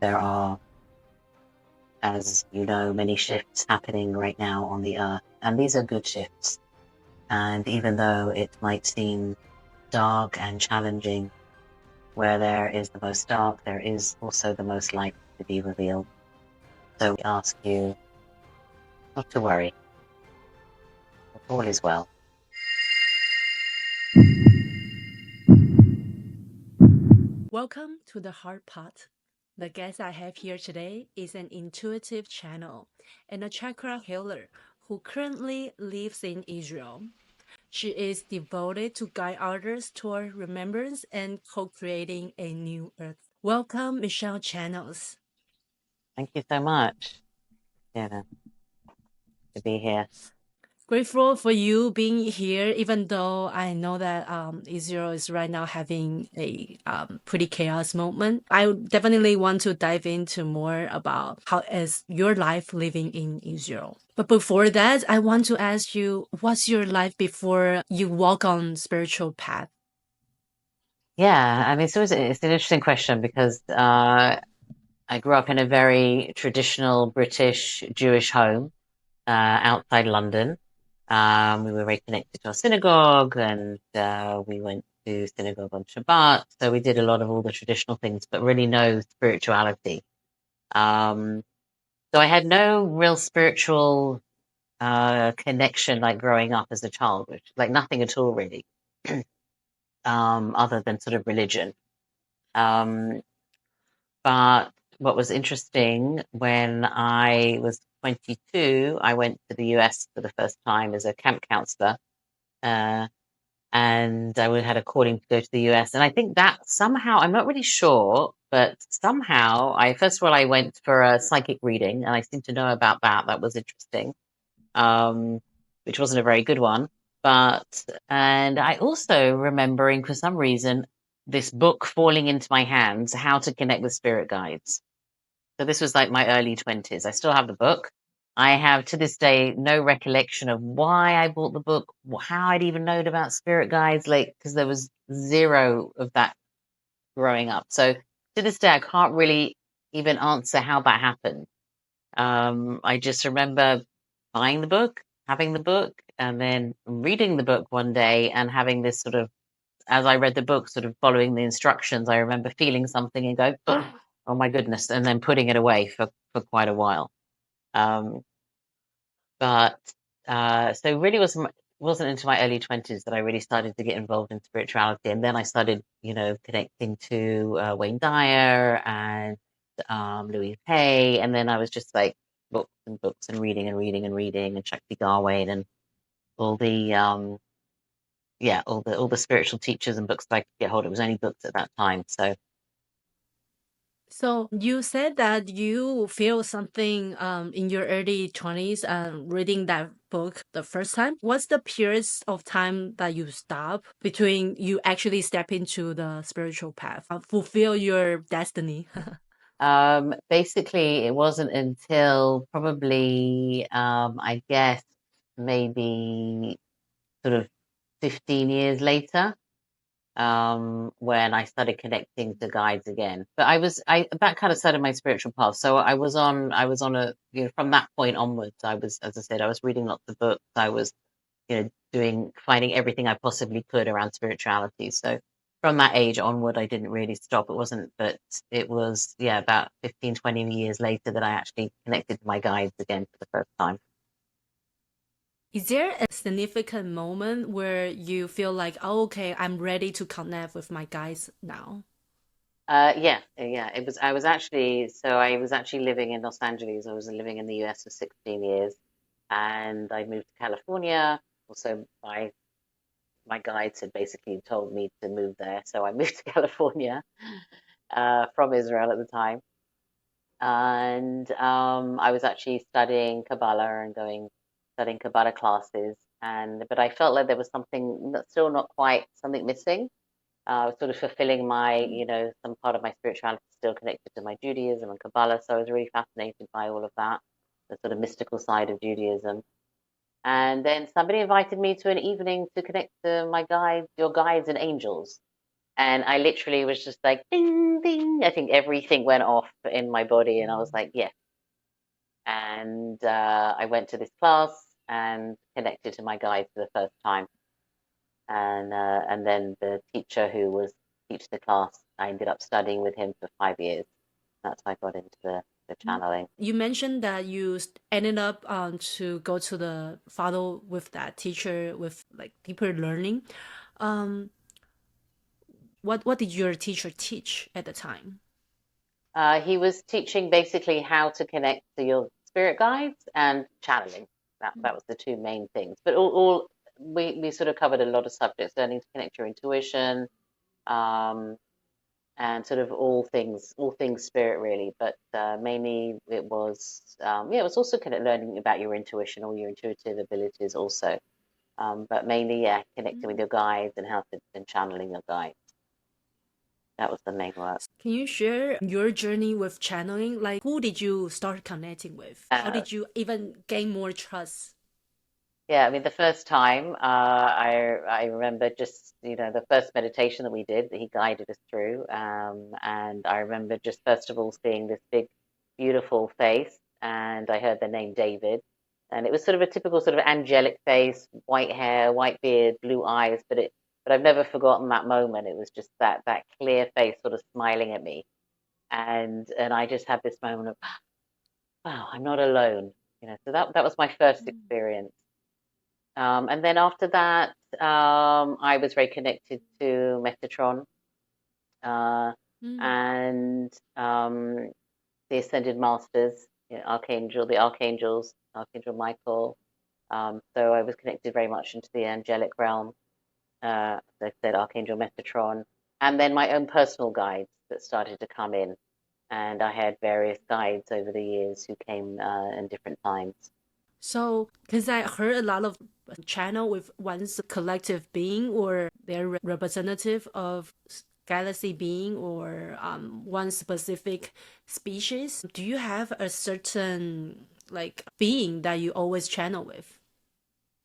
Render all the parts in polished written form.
There are, as you know, many shifts happening right now on the earth, and these are good shifts. And even though it might seem dark and challenging, where there is the most dark, there is also the most light to be revealed. So we ask you not to worry. All is well. Welcome to the Heart Pot. The guest I have here today is an intuitive channel and a chakra healer who currently lives in Israel. She is devoted to guide others toward remembrance and co-creating a new earth. Welcome, Michele Channels. Thank you so much, Fiona, to be here. Grateful for you being here, even though I know that Israel is right now having a pretty chaos moment. I definitely want to dive into more about how is your life living in Israel. But before that, I want to ask you, what's your life before you walk on spiritual path? Yeah, I mean, it's an interesting question because I grew up in a very traditional British Jewish home outside London. We were very connected to our synagogue, and we went to synagogue on Shabbat. So we did a lot of all the traditional things, but really no spirituality. So I had no real spiritual connection like growing up as a child, which like nothing at all really, other than sort of religion. But what was interesting, when I was 22, I went to the US for the first time as a camp counselor. And I had a calling to go to the US. And I think that somehow, I'm not really sure, but somehow first of all, I went for a psychic reading, and I seem to know about that. That was interesting, which wasn't a very good one. And I also remembering for some reason this book falling into my hands, How to Connect with Spirit Guides. So this was like my early 20s. I still have the book. I have to this day no recollection of why I bought the book, how I'd even known about spirit guides, like, because there was zero of that growing up. So to this day, I can't really even answer how that happened. I just remember buying the book, having the book, and then reading the book one day and having this sort of, as I read the book, sort of following the instructions, I remember feeling something and going, oh my goodness, and then putting it away for quite a while. So really wasn't into my early 20s that I really started to get involved in spirituality. And then I started, connecting to Wayne Dyer and Louise Hay. And then I was just like books and reading and Shakti Garwain and all the all the spiritual teachers and books that I could get hold of. It was only books at that time. So you said that you feel something in your early 20s reading that book the first time. What's the periods of time that you stop between you actually step into the spiritual path, fulfill your destiny? Basically, it wasn't until probably, I guess, maybe sort of 15 years later, when I started connecting to guides again. But that kind of started my spiritual path. So I was on a, from that point onwards, as I said, I was reading lots of books. I was, finding everything I possibly could around spirituality. So from that age onward, I didn't really stop. But it was, about 15, 20 years later that I actually connected to my guides again for the first time. Is there a significant moment where you feel like, oh, okay, I'm ready to connect with my guides now? Yeah. I was actually living in Los Angeles. I was living in the US for 16 years, and I moved to California. Also, my guides had basically told me to move there, so I moved to California from Israel at the time. And I was actually studying Kabbalah and studying Kabbalah classes, but I felt like there was something still not quite something missing. I was sort of fulfilling my, some part of my spirituality still connected to my Judaism and Kabbalah. So I was really fascinated by all of that, the sort of mystical side of Judaism. And then somebody invited me to an evening to connect to your guides and angels. And I literally was just like, ding, ding. I think everything went off in my body, and I was like, yes. And I went to this class and connected to my guide for the first time. And then the teacher who was teaching the class, I ended up studying with him for 5 years. That's how I got into the channeling. You mentioned that you ended up to go to the follow with that teacher with like deeper learning. Um, what did your teacher teach at the time? He was teaching basically how to connect to your spirit guides and channeling. That was the two main things. But all we sort of covered a lot of subjects, learning to connect your intuition, and sort of all things spirit really. But mainly it was it was also kind of learning about your intuition, all your intuitive abilities also. But mainly connecting with your guides and and channeling your guides. That was the main work. Can you share your journey with channeling? Like, who did you start connecting with? How did you even gain more trust? Yeah, I mean, the first time, I remember just, the first meditation that we did that he guided us through. And I remember just first of all seeing this big, beautiful face, and I heard the name David. And it was sort of a typical sort of angelic face, white hair, white beard, blue eyes, but I've never forgotten that moment. It was just that clear face sort of smiling at me. And I just had this moment of, wow, I'm not alone. So that was my first experience. And then after that, I was very connected to Metatron and the Ascended Masters, the Archangels, Archangel Michael. So I was connected very much into the angelic realm. As I said, Archangel Metatron, and then my own personal guides that started to come in. And I had various guides over the years who came in different times. So, because I heard a lot of channel with one's collective being or their representative of galaxy being or one specific species. Do you have a certain like being that you always channel with?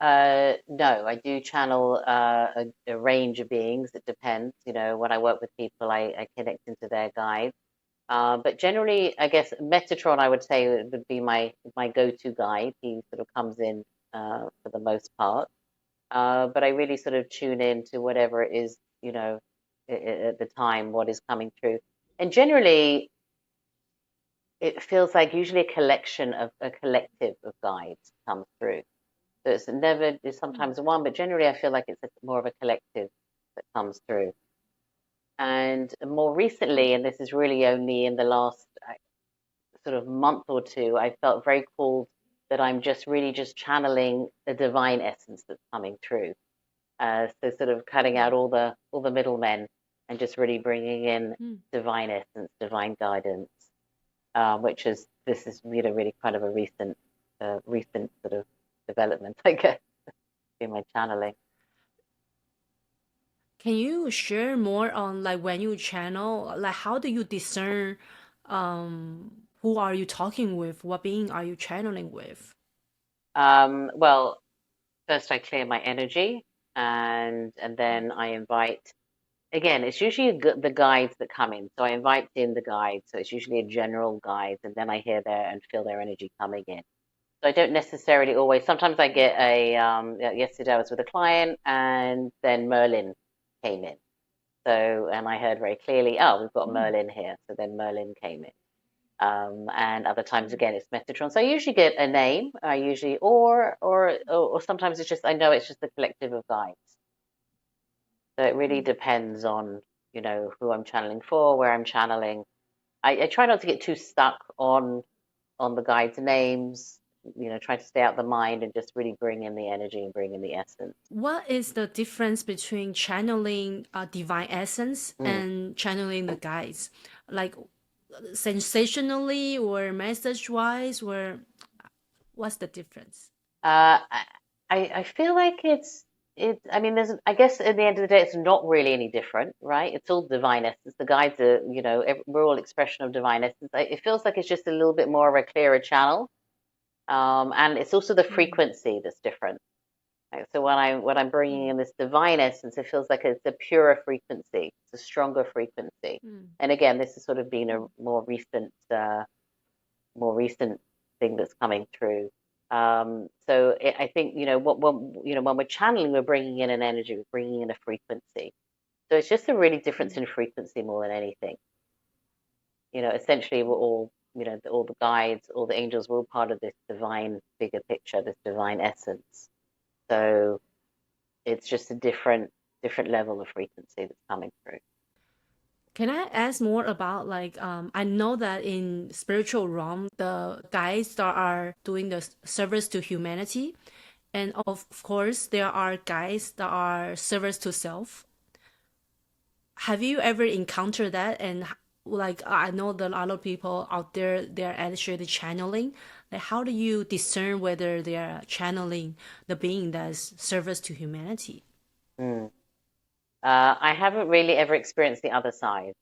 No, I do channel a range of beings. It depends. When I work with people, I connect into their guides. But generally, I guess Metatron, I would say, would be my go-to guide. He sort of comes in for the most part. But I really sort of tune in to whatever it is, at the time, what is coming through. And generally, it feels like usually a collective of guides comes through. So it's sometimes one, but generally I feel like it's more of a collective that comes through. And more recently, and this is really only in the last sort of month or two, I felt very called that I'm just really just channeling the divine essence that's coming through. So sort of cutting out all the middlemen and just really bringing in divine essence, divine guidance, this is really kind of a recent sort of development, I guess, in my channeling. Can you share more on like when you channel, like how do you discern who are you talking with? What being are you channeling with? Well, first I clear my energy and then I invite again, it's usually the guides that come in. So I invite in the guides. So it's usually a general guide, and then I hear and feel their energy coming in. So I don't necessarily always. Sometimes I get yesterday I was with a client, and then Merlin came in. So and I heard very clearly, oh, we've got Merlin here. So then Merlin came in. And other times again it's Metatron. So I usually get a name. I usually or sometimes it's just I know it's just a collective of guides. So it really depends on, who I'm channeling for, where I'm channeling. I try not to get too stuck on the guides' names, try to stay out the mind and just really bring in the energy and bring in the essence. What is the difference between channeling divine essence and channeling the guides? Like sensationally or message wise, or what's the difference? I feel like I mean, I guess at the end of the day, it's not really any different, right? It's all divine essence. The guides are, we're all expression of divine essence. It feels like it's just a little bit more of a clearer channel. And it's also the frequency that's different. Right? So when I'm bringing in this divine essence, it feels like it's a purer frequency, it's a stronger frequency. And again, this has sort of been a more recent thing that's coming through. I think when we're channeling, we're bringing in an energy, we're bringing in a frequency. So it's just a really difference in frequency more than anything. Essentially, we're all all the guides, all the angels, we're all part of this divine bigger picture, this divine essence. So it's just a different level of frequency that's coming through. Can I ask more about I know that in spiritual realm the guides that are doing the service to humanity, and of course there are guides that are service to self. Have you ever encountered that? And I know that a lot of people out there, they're actually channeling. Like, how do you discern whether they are channeling the being that's service to humanity? I haven't really ever experienced the other side.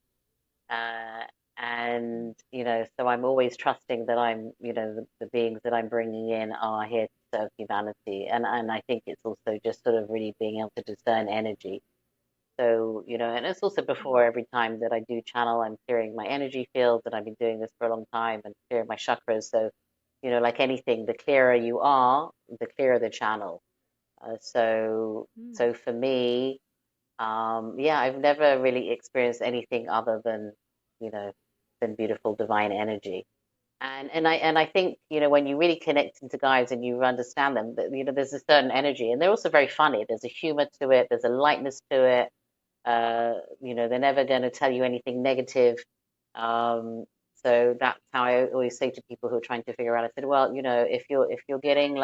And, so I'm always trusting that I'm, the beings that I'm bringing in are here to serve humanity. And I think it's also just sort of really being able to discern energy. So, and it's also before every time that I do channel, I'm clearing my energy field, and I've been doing this for a long time, and clearing my chakras. So, like anything, the clearer you are, the clearer the channel. So for me, I've never really experienced anything other than, than beautiful divine energy. And I think, when you really connect into guides and you understand them, that, there's a certain energy, and they're also very funny. There's a humor to it. There's a lightness to it. They're never going to tell you anything negative. So that's how I always say to people who are trying to figure out. I said, well, if you're getting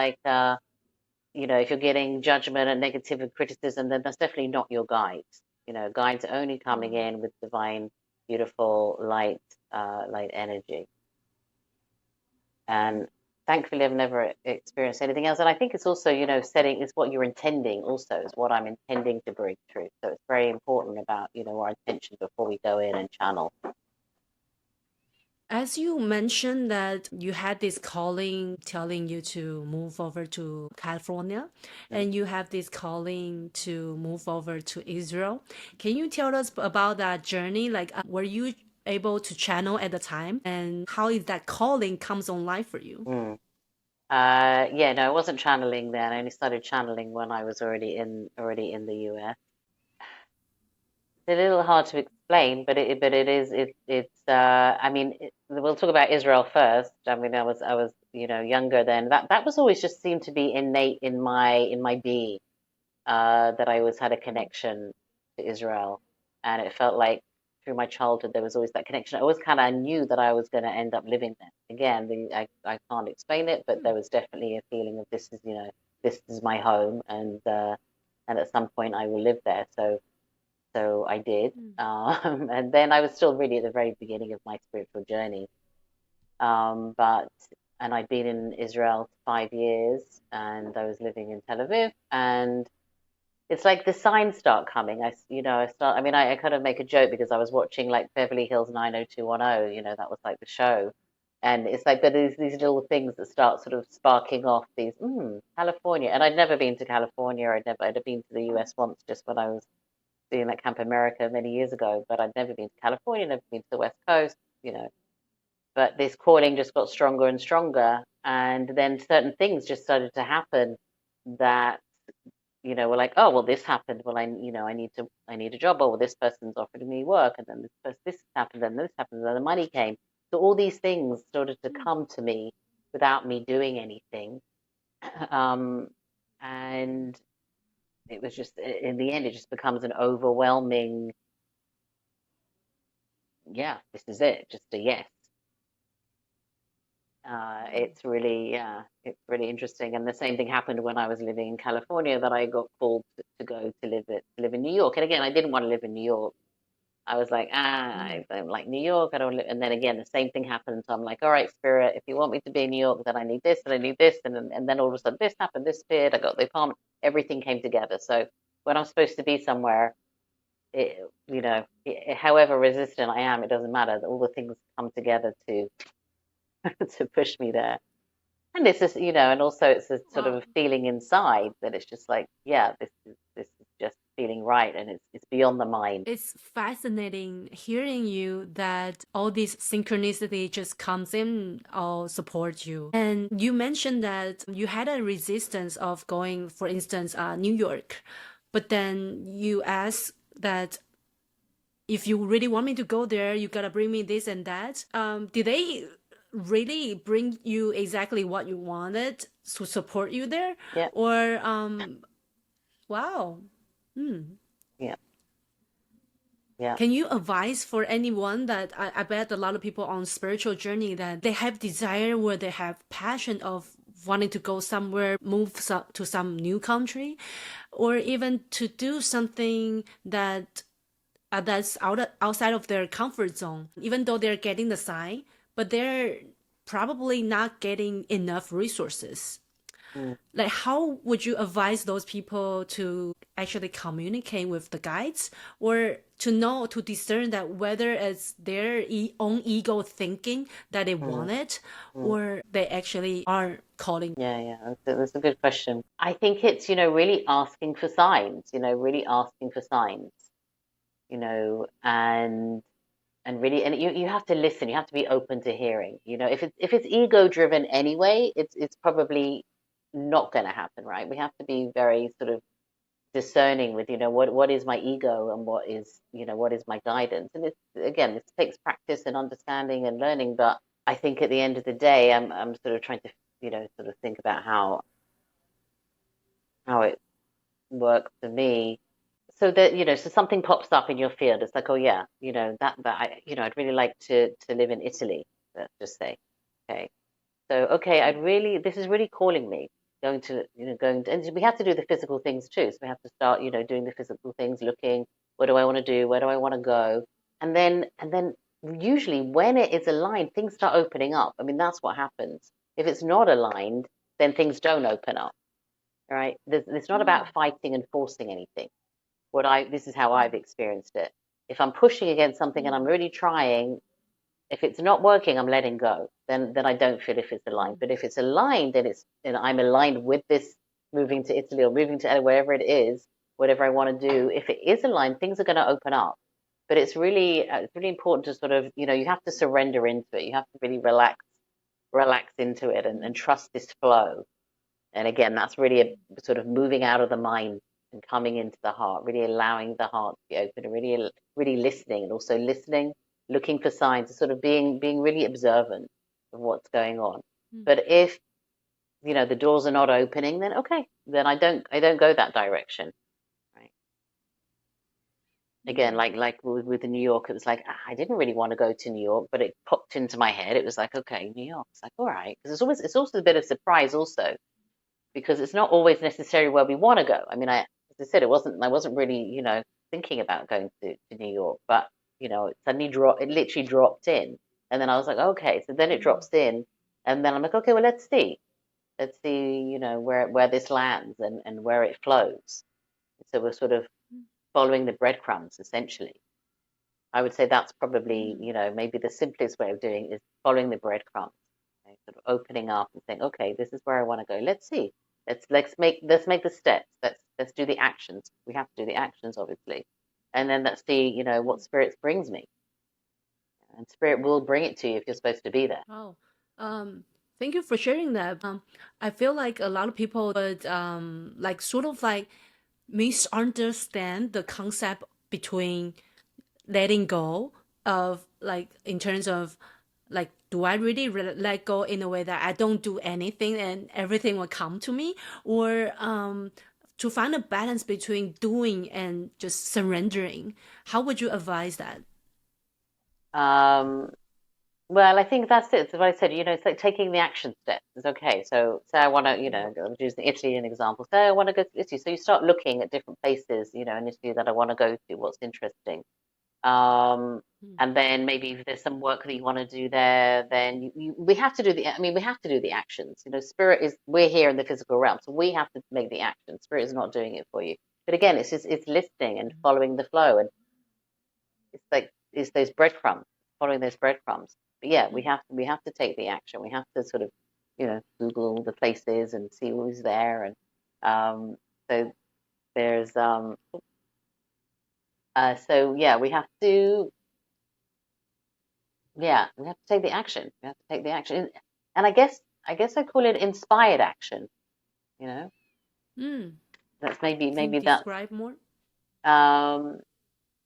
if you're getting judgment and negative and criticism, then that's definitely not your guides. Guides are only coming in with divine, beautiful light energy. And thankfully, I've never experienced anything else. And I think it's also, setting is what you're intending. Also, is what I'm intending to bring through. So it's very important about, our intention before we go in and channel. As you mentioned that you had this calling telling you to move over to California, and you have this calling to move over to Israel. Can you tell us about that journey? Were you able to channel at the time, and how is that calling comes online for you? I wasn't channeling then. I only started channeling when I was already in the US. It's a little hard to explain, but we'll talk about Israel first. I mean, I was younger then. That was always just seemed to be innate in my being, that I always had a connection to Israel, and it felt like through my childhood there was always that connection. I always kind of knew that I was going to end up living there. Again, I can't explain it, but there was definitely a feeling of this is my home, and at some point I will live there. So I did. And then I was still really at the very beginning of my spiritual journey. And I'd been in Israel 5 years, and I was living in Tel Aviv, and it's like the signs start coming. I kind of make a joke because I was watching like Beverly Hills 90210, that was like the show. And it's like there's these little things that start sort of sparking off these, California. And I'd never been to California. I'd been to the US once, just when I was doing like Camp America many years ago, but I'd never been to California, never been to the West Coast, But this calling just got stronger and stronger. And then certain things just started to happen that, were like, oh, well, this happened. Well, I need a job. Oh, well, this person's offered me work. And then this happened, and this happened, and then the money came. So all these things started to come to me without me doing anything. And it was just, in the end, it just becomes an overwhelming, this is it, just a yes. It's really interesting. And the same thing happened when I was living in California, that I got called to go to live in New York. And again, I didn't want to live in New York. I was like, I don't like New York. I don't live. And then again, the same thing happened. So I'm like, all right, Spirit, if you want me to be in New York, then I need this and I need this. And then all of a sudden this happened, this appeared, I got the apartment, everything came together. So when I'm supposed to be somewhere, however resistant I am, it doesn't matter. All the things come together to to push me there. And it's just, and also it's a sort of Wow. a feeling inside that it's just like, yeah, this is just feeling right, and it's beyond the mind. It's fascinating hearing you that all this synchronicity just comes in or support you. And you mentioned that you had a resistance of going, for instance, New York, but then you asked that if you really want me to go there, you gotta bring me this and that. Did they really bring you exactly what you wanted to support you there? Yeah, Or wow. yeah, yeah. Can you advise for anyone that I bet a lot of people on spiritual journey that they have desire or they have passion of wanting to go somewhere, move to some new country, or even to do something that that's outside of their comfort zone, even though they're getting the sign, but they're probably not getting enough resources. Like, how would you advise those people to actually communicate with the guides, or to discern that whether it's their own ego thinking that they want it, or they actually are calling? Yeah, that's a good question. I think it's, really asking for signs, really asking for signs, and really, and you have to listen, you have to be open to hearing. If it's ego driven anyway, it's probably not going to happen, right? We have to be very sort of discerning with, what is my ego and what is my guidance. And this takes practice and understanding and learning. But I think at the end of the day, I'm sort of trying to, sort of think about how it works for me. So that, so something pops up in your field. It's like, oh yeah, I'd really like to live in Italy, let's just say. Okay. So, okay, this is really calling me, and we have to do the physical things too. So we have to start, doing the physical things, looking, what do I want to do? Where do I want to go? And then usually when it is aligned, things start opening up. I mean, that's what happens. If it's not aligned, then things don't open up, right? It's not about fighting and forcing anything. This is how I've experienced it. If I'm pushing against something and I'm really trying, if it's not working, I'm letting go. Then I don't feel if it's aligned. But if it's aligned, then I'm aligned with this moving to Italy or moving to wherever it is, whatever I want to do. If it is aligned, things are going to open up. But it's really important to sort of, you have to surrender into it. You have to really relax into it and trust this flow. And again, that's really a sort of moving out of the mind and coming into the heart, really allowing the heart to be open and really, really listening, and also listening, looking for signs, sort of being really observant of what's going on. But if, the doors are not opening, then okay, then I don't go that direction. Right. Again, like with New York, it was like, I didn't really want to go to New York, but it popped into my head. It was like, okay, New York. It's like, all right. Because it's also a bit of surprise also, because it's not always necessarily where we want to go. I mean, as I said, I wasn't really, thinking about going to New York, but, it literally dropped in. And then I was like, okay, so then it drops in, and then I'm like, okay, well, let's see, where this lands and where it flows. So we're sort of following the breadcrumbs, essentially. I would say that's probably, maybe the simplest way of doing it is following the breadcrumbs, sort of opening up and saying, okay, this is where I want to go. Let's see. Let's make the steps. Let's do the actions. We have to do the actions, obviously, and then let's see, what spirit brings me. And spirit will bring it to you if you're supposed to be there. Oh, thank you for sharing that. I feel like a lot of people would like sort of like misunderstand the concept between letting go of, like, in terms of, like, do I really let go in a way that I don't do anything and everything will come to me, or to find a balance between doing and just surrendering? How would you advise that? Well, I think that's it. So what I said, it's like taking the action steps. It's okay. So say I want to, I'm using Italy as an example. Say I want to go to Italy. So you start looking at different places, in Italy that I want to go to, what's interesting. And then maybe if there's some work that you want to do there, then we have to do the actions. Spirit we're here in the physical realm, so we have to make the action. Spirit is not doing it for you. But again, it's listening and following the flow, and it's those breadcrumbs, following those breadcrumbs. But yeah, we have to take the action. We have to sort of, Google all the places and see who's there. And so there's so yeah, we have to take the action. We have to take the action, and I guess I call it inspired action. That's maybe that's describe more.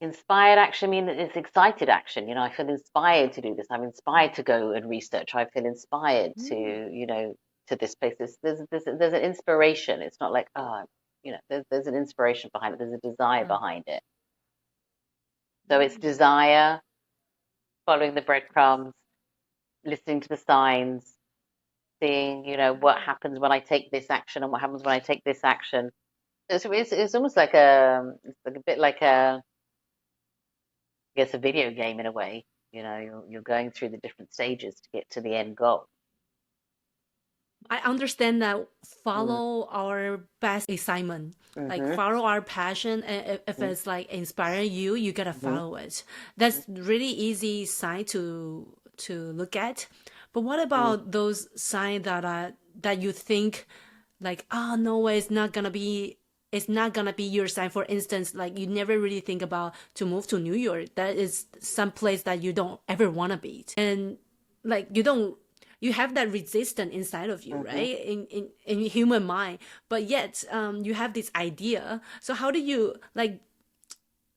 Inspired action. I mean, it's excited action. I feel inspired to do this. I'm inspired to go and research. I feel inspired to to this place. There's an inspiration. It's not like there's an inspiration behind it. There's a desire behind it. So it's desire, following the breadcrumbs, listening to the signs, seeing, what happens when I take this action and what happens when I take this action. It's almost like it's like a bit like I guess a video game in a way. You're going through the different stages to get to the end goal. I understand that follow our best excitement, like follow our passion. And if it's like inspiring you, you gotta follow it. That's really easy sign to look at. But what about those signs that you think like, oh no way, it's not gonna be your sign? For instance, like you never really think about to move to New York. That is some place that you don't ever want to be, and like you have that resistance inside of you, right? In human mind, but yet you have this idea. So how do you like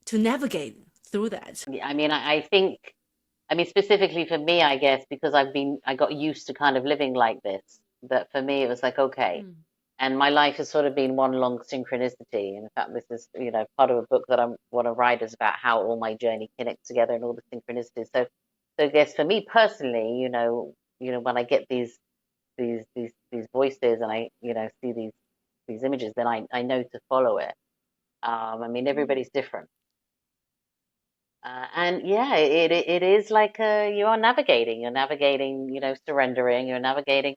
to navigate through that? I mean, I think, specifically for me, I guess, because I got used to kind of living like this, that for me, it was like, okay. And my life has sort of been one long synchronicity. In fact, this is, part of a book that I want to write is about how all my journey connects together and all the synchronicities. So I guess for me personally, when I get these voices and I, see these images, then I know to follow it. Everybody's different. And yeah, it is like you're navigating, surrendering, you're navigating,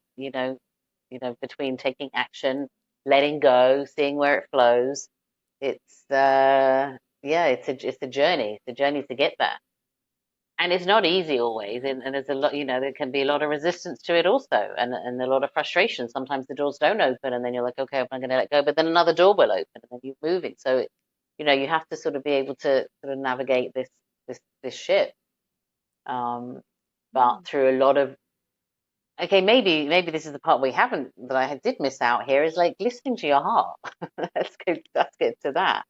between taking action, letting go, seeing where it flows. It's it's a journey. It's a journey to get there. And it's not easy always, and there's a lot, there can be a lot of resistance to it also, and a lot of frustration. Sometimes the doors don't open, and then you're like, okay, I'm going to let go, but then another door will open, and then you're moving. So, you have to sort of be able to sort of navigate this ship, but through a lot of. Okay, maybe this is the part that I did miss out here, is like listening to your heart. Let's get to that.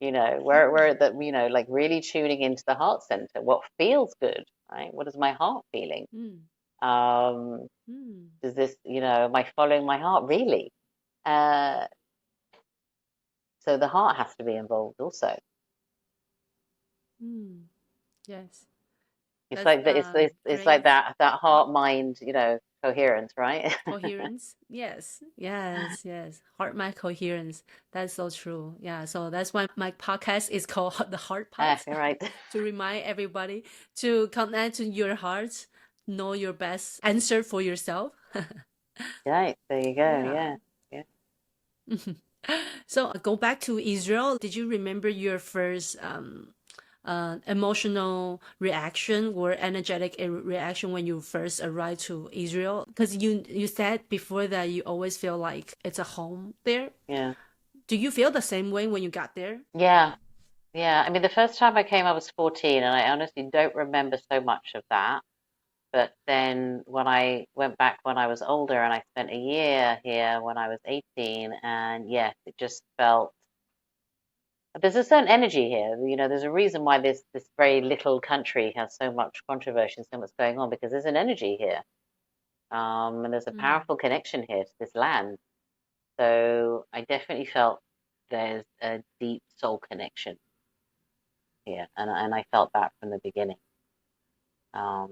Where that, like really tuning into the heart center. What feels good, right? What is my heart feeling? Does this, am I following my heart really? So the heart has to be involved also. Yes. It's like it's like that heart mind, coherence, right? Coherence. Yes. Heart mind coherence. That's so true. Yeah. So that's why my podcast is called The Heart Path. You're right. To remind everybody to connect to your heart, know your best answer for yourself. Right. There you go. Yeah. So go back to Israel. Did you remember your first emotional reaction or energetic reaction when you first arrived to Israel? Because you said before that you always feel like it's a home there. Yeah. Do you feel the same way when you got there? Yeah. The first time I came, I was 14, and I honestly don't remember so much of that. But then when I went back when I was older, and I spent a year here when I was 18, and yes, it just felt. There's a certain energy here. There's a reason why this very little country has so much controversy and so much going on, because there's an energy here. And there's a powerful connection here to this land. So I definitely felt there's a deep soul connection here. And I felt that from the beginning. I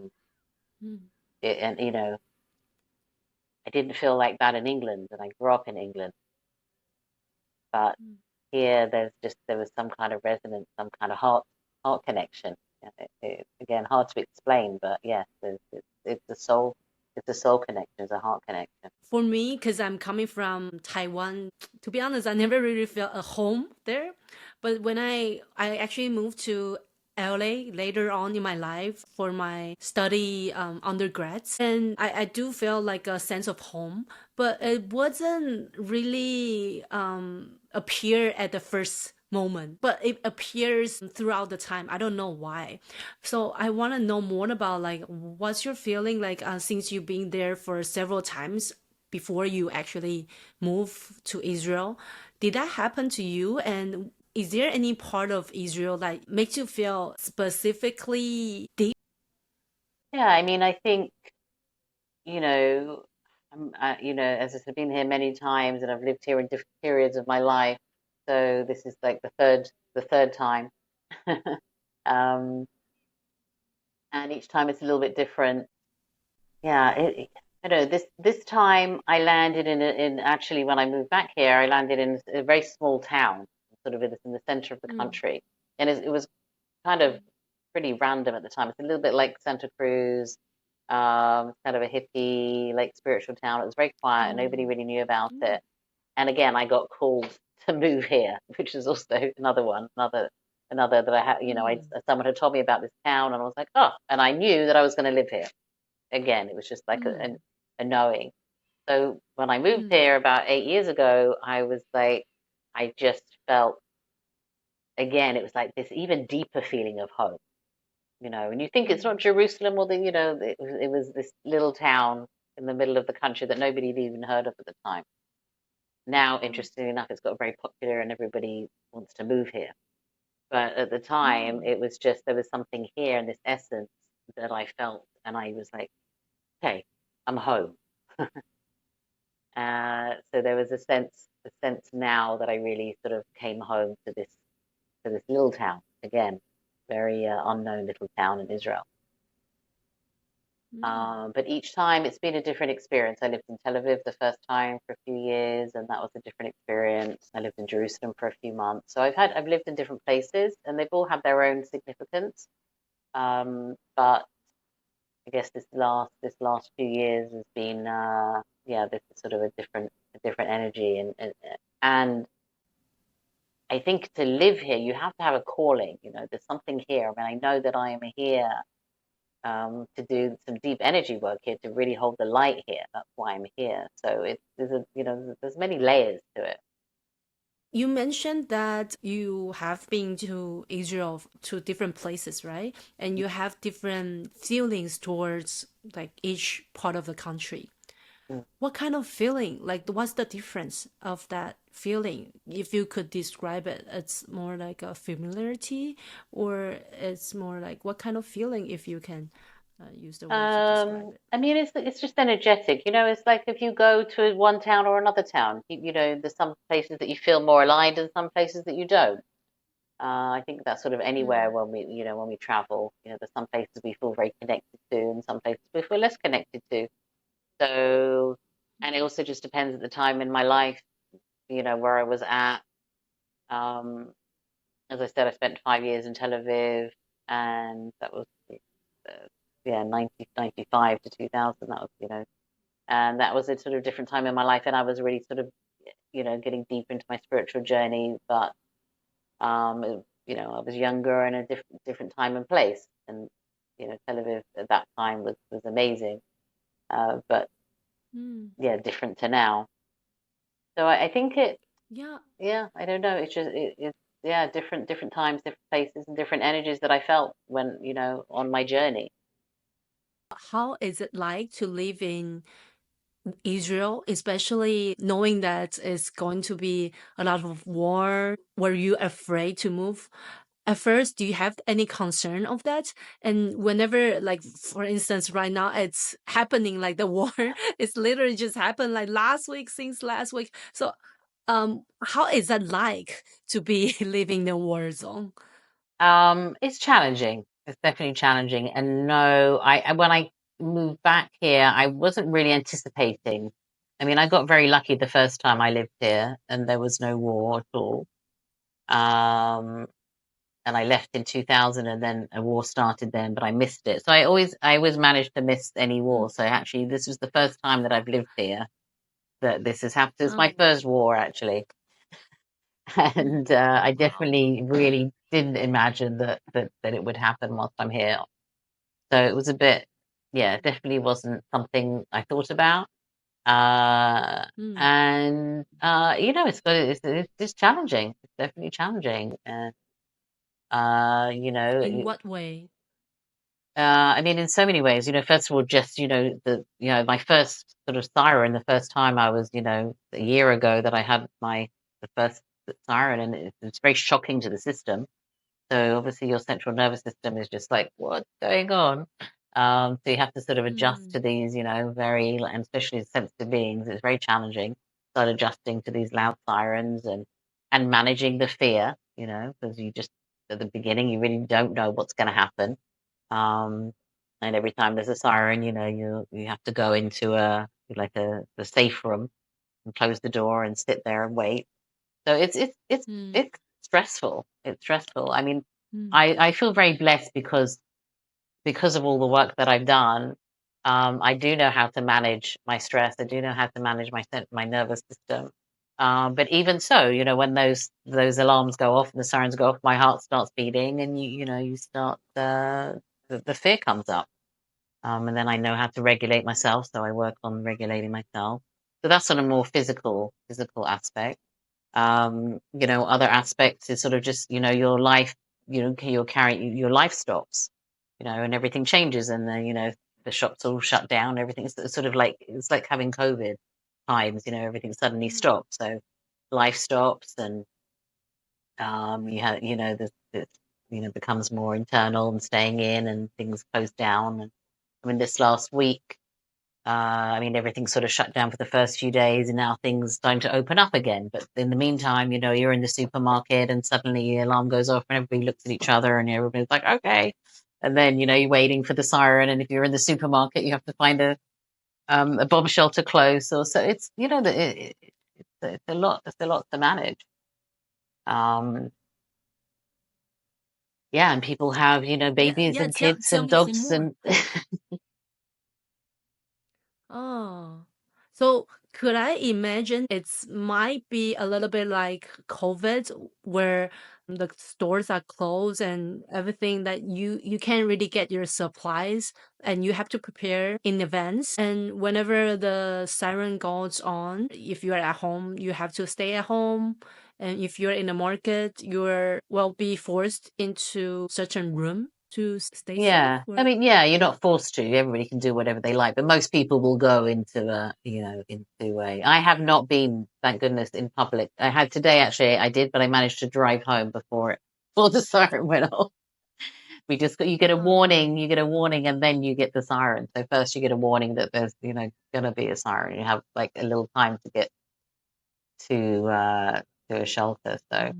didn't feel like that in England, and I grew up in England. But here, there was some kind of resonance, some kind of heart connection. Again, hard to explain, but yes, it's a soul connection, it's a heart connection. For me, because I'm coming from Taiwan, to be honest, I never really felt a home there. But when I actually moved to LA later on in my life for my study undergrads. And I do feel like a sense of home, but it wasn't really appear at the first moment, but it appears throughout the time. I don't know why. So I want to know more about like what's your feeling like since you've been there for several times before you actually move to Israel. Did that happen to you? And is there any part of Israel that makes you feel specifically deep? Yeah, I mean, I think, you know, as I said, I've been here many times and I've lived here in different periods of my life. So this is like the third time. um, and each time it's a little bit different. Yeah, I don't know, this time I landed in actually when I moved back here, I landed in a very small town, sort of in the center of the country. And it was kind of pretty random at the time. It's a little bit like Santa Cruz, kind of a hippie, like spiritual town. It was very quiet and nobody really knew about it. And again, I got called to move here, which is also another that I had, someone had told me about this town and I was like, oh, and I knew that I was going to live here. Again, it was just like a knowing. So when I moved here about 8 years ago, I was like, I just felt, again, it was like this even deeper feeling of home, and you think it's not Jerusalem or it was this little town in the middle of the country that nobody had even heard of at the time. Now, interestingly enough, it's got very popular and everybody wants to move here. But at the time, it was just, there was something here in this essence that I felt, and I was like, okay, I'm home. So there was a sense now that I really sort of came home to this little town again, very unknown little town in Israel. But each time it's been a different experience. I lived in Tel Aviv the first time for a few years, and that was a different experience. I lived in Jerusalem for a few months. So I've lived in different places, and they've all had their own significance. But I guess this last few years has been this is sort of a different energy, and I think to live here you have to have a calling. There's something here. I mean, I know that I am here to do some deep energy work here, to really hold the light here. That's why I'm here. So there's many layers to it. You mentioned that you have been to Israel to different places, right? And you have different feelings towards like each part of the country. What kind of feeling? Like, what's the difference of that feeling? If you could describe it, it's more like a familiarity, or it's more like what kind of feeling, if you can use the word to describe it? I mean, it's just energetic. It's like if you go to one town or another town, there's some places that you feel more aligned and some places that you don't. I think that's sort of anywhere when we travel. There's some places we feel very connected to and some places we feel less connected to. So, and it also just depends at the time in my life, where I was at. As I said, I spent 5 years in Tel Aviv, and that was 1995 to 2000. That was, and that was a sort of different time in my life, and I was really sort of, getting deep into my spiritual journey. But, I was younger and a different time and place, and Tel Aviv at that time was amazing. But different to now. So I think I don't know. It's just different times, different places, and different energies that I felt when on my journey. How is it like to live in Israel, especially knowing that it's going to be a lot of war? Were you afraid to move? At first, do you have any concern of that? And whenever, like, for instance, right now it's happening, like the war, it's literally just happened like since last week. So, how is that like to be living in a war zone? It's challenging. It's definitely challenging. And no, when I moved back here, I wasn't really anticipating. I mean, I got very lucky the first time I lived here, and there was no war at all. And I left in 2000, and then a war started then, but I missed it. So I always managed to miss any war. So actually, this was the first time that I've lived here that this has happened. It's my first war, actually. And I definitely really didn't imagine that it would happen whilst I'm here. So it was a bit, it definitely wasn't something I thought about. And it's challenging. It's definitely challenging. And In what way? I mean, in so many ways, first of all, just, my first sort of siren, the first time I was, a year ago that I had the first siren, and it's very shocking to the system. So obviously your central nervous system is just like, what's going on? So you have to sort of adjust to these, very, and especially sensitive beings. It's very challenging. Start adjusting to these loud sirens and managing the fear, because you just, at the beginning, you really don't know what's going to happen. And every time there's a siren, you have to go into the safe room and close the door and sit there and wait. So it's stressful. It's stressful. I mean, I feel very blessed because of all the work that I've done. I do know how to manage my stress. I do know how to manage my nervous system. But even so, when those alarms go off and the sirens go off, my heart starts beating, and you start the fear comes up. And then I know how to regulate myself, so I work on regulating myself. So that's on a more physical aspect. Other aspects is sort of just, your life, your life stops, and everything changes, and then, the shops all shut down, everything's sort of like, it's like having COVID times, everything suddenly stops. So life stops, and you have, this becomes more internal and staying in, and things close down. And I mean, this last week, everything sort of shut down for the first few days, and now things starting to open up again. But in the meantime, you're in the supermarket, and suddenly the alarm goes off, and everybody looks at each other, and everybody's like, okay. And then, you're waiting for the siren. And if you're in the supermarket, you have to find a bomb shelter close. Or so it's, it's a lot. It's a lot to manage. And people have, babies and kids and dogs and. Oh, so could I imagine it's might be a little bit like COVID, where the stores are closed and everything that you can't really get your supplies and you have to prepare in advance. And whenever the siren goes on, if you are at home, you have to stay at home. And if you're in the market, will be forced into certain room to stay safe. I mean, you're not forced to. Everybody can do whatever they like, but most people will go into I have not been, thank goodness, in public. I had today, actually, I did, but I managed to drive home before the siren went off. You get a warning, and then you get the siren. So first you get a warning that there's, going to be a siren. You have like a little time to get to a shelter. So.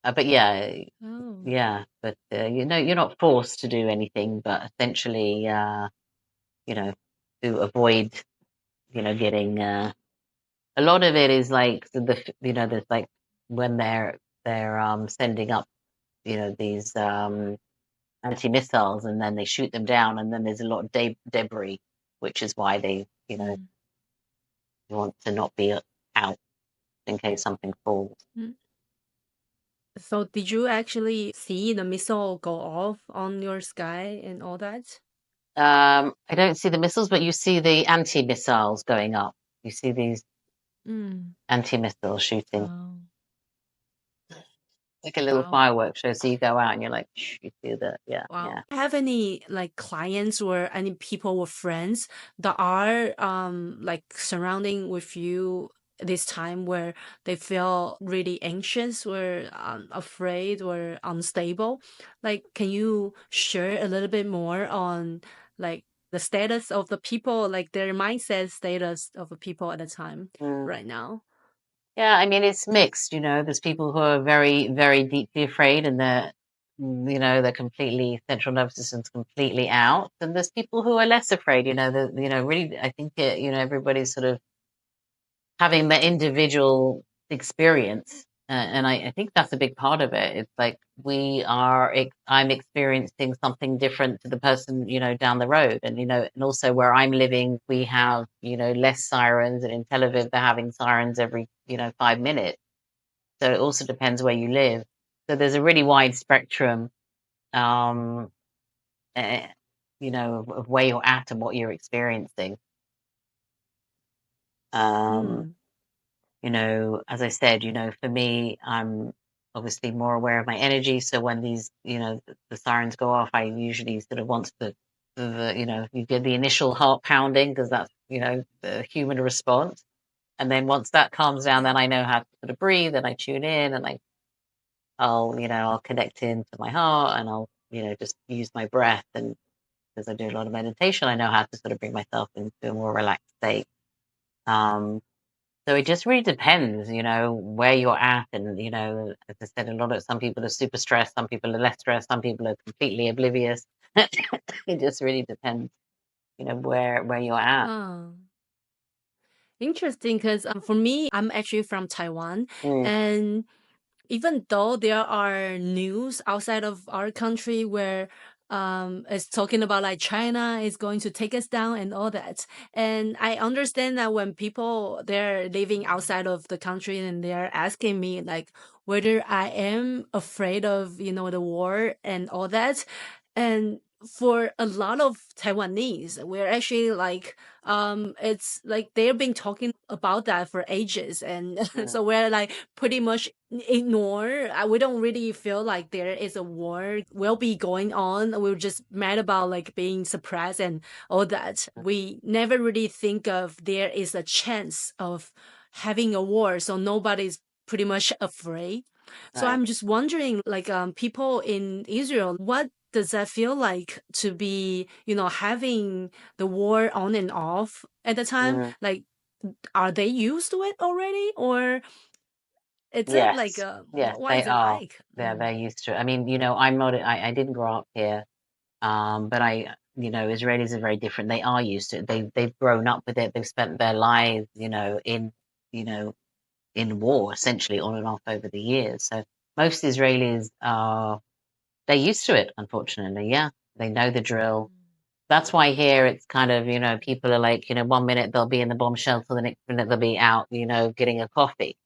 But but you're not forced to do anything, but essentially, to avoid, getting. A lot of it is like there's like when they're sending up, these anti-missiles, and then they shoot them down, and then there's a lot of debris, which is why they, want to not be out in case something falls. So did you actually see the missile go off on your sky and all that? I don't see the missiles, but you see the anti-missiles going up. You see these anti-missile shooting. Like a little fireworks show. So you go out and you're like, you see that. Yeah. Have any like clients or any people or friends that are like surrounding with you this time where they feel really anxious or afraid or unstable? Like, can you share a little bit more on like the status of the people, like their mindset status of the people at the time right now? Yeah, I mean, it's mixed, there's people who are very, very deeply afraid, and they're completely, central nervous system's completely out. And there's people who are less afraid, really, I think, everybody's sort of having the individual experience. And I think that's a big part of it. It's like I'm experiencing something different to the person, down the road. And, and also where I'm living, we have, less sirens. And in Tel Aviv, they're having sirens every, 5 minutes. So it also depends where you live. So there's a really wide spectrum, um, you know, of where you're at and what you're experiencing. You know, as I said, you know, for me, I'm obviously more aware of my energy. So when these, you know, the sirens go off, I usually sort of want you know, you get the initial heart pounding because that's, you know, the human response. And then once that calms down, then I know how to sort of breathe and I tune in and you know, I'll connect into my heart and I'll, you know, just use my breath. And because I do a lot of meditation, I know how to sort of bring myself into a more relaxed state. So it just really depends, you know, where you're at. And, you know, as I said, some people are super stressed, some people are less stressed, some people are completely oblivious. It just really depends, you know, where you're at. Oh, interesting. Because for me, I'm actually from Taiwan. Mm. And even though there are news outside of our country where it's talking about like China is going to take us down and all that. And I understand that when people they're living outside of the country and they're asking me like whether I am afraid of, you know, the war and all that. And for a lot of Taiwanese, we're actually like, it's like they've been talking about that for ages. And so we're like pretty much ignore. We don't really feel like there is a war will be going on. We're just mad about like being suppressed and all that. We never really think of there is a chance of having a war. So nobody's pretty much afraid. So Right. I'm just wondering, like, people in Israel, what does that feel like to be, you know, having the war on and off at the time? Like, are they used to it already, or is it like, Yes. Yes, what they is it are. like? They're used to it. I mean, you know, I didn't grow up here. But you know, Israelis are very different. They are used to it. They've grown up with it. They've spent their lives, you know, you know, in war essentially on and off over the years. So most Israelis they're used to it, unfortunately. Yeah. They know the drill. That's why here it's kind of, you know, people are like, you know, 1 minute they'll be in the bomb shelter, the next minute they'll be out, you know, getting a coffee.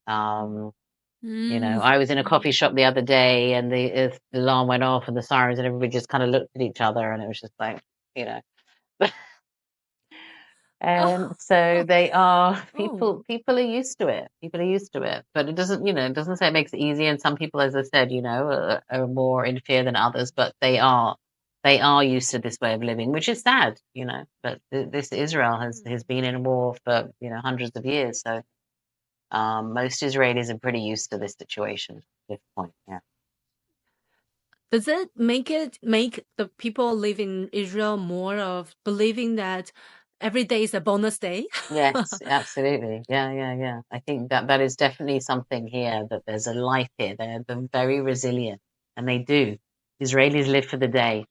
You know, I was in a coffee shop the other day and the alarm went off and the sirens and everybody just kind of looked at each other and it was just like, you know. And so they are Oh, people are used to it. People are used to it. But it doesn't, you know, it doesn't say it makes it easy. And some people, as I said, you know, are more in fear than others, but they are used to this way of living, which is sad, you know. But this Israel has been in war for, you know, hundreds of years. So most Israelis are pretty used to this situation at this point. Yeah. does it make the people live in Israel more of believing that every day is a bonus day? Yes, absolutely. Yeah, yeah, yeah. I think that is definitely something here, that there's a life here. They're very resilient, and they do. Israelis live for the day.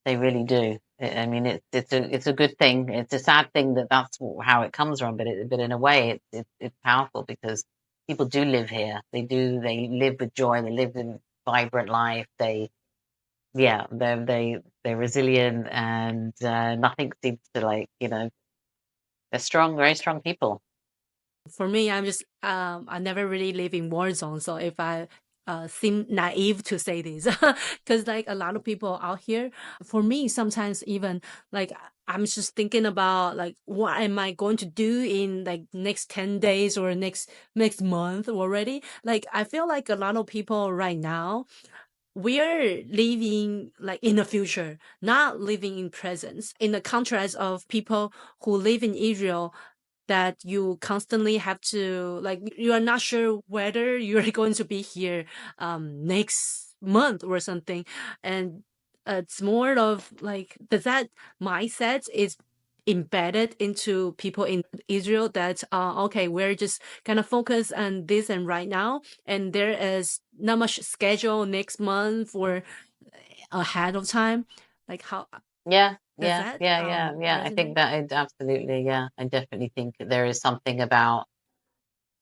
They really do. I mean, it's a good thing. It's a sad thing that that's how it comes from, but in a way, it's powerful because people do live here. They live with joy. They live in vibrant life. Yeah, they're resilient, and nothing seems to, like, you know, they're strong, very strong people. For me, I'm just I never really live in war zone, so if I seem naive to say this, because like a lot of people out here, for me sometimes even like I'm just thinking about like what am I going to do in like next 10 days or next month already. Like I feel like a lot of people right now we are living like in the future, not living in presence. In the contrast of people who live in Israel, that you constantly have to like you are not sure whether you're going to be here next month or something, and it's more of like that mindset is embedded into people in Israel that okay, we're just kind of focused on this and right now, and there is not much schedule next month or ahead of time. Like how Yeah, does yeah, that yeah, yeah, yeah. I think resonate? that it absolutely, yeah. I definitely think there is something about,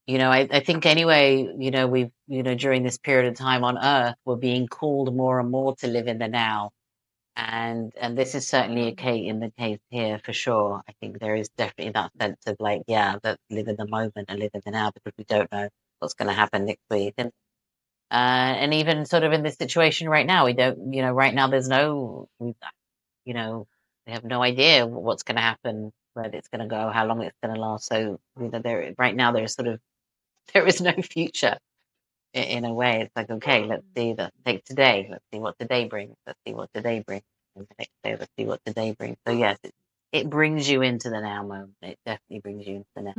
you know, I think anyway, you know, you know, during this period of time on Earth, we're being called more and more to live in the now. And this is certainly in the case here for sure. I think there is definitely that sense of like, yeah, that live in the moment and live in the now because we don't know what's going to happen next week. And And even sort of in this situation right now, we don't, right now there's no, we have no idea what's going to happen, where it's going to go, how long it's going to last. So, right now there is no future in a way. It's like, okay, let's see, take today. Let's see what today brings. Let's see what today brings. And the next day, let's see what today brings. So yes, it brings you into the now moment. It definitely brings you into the now.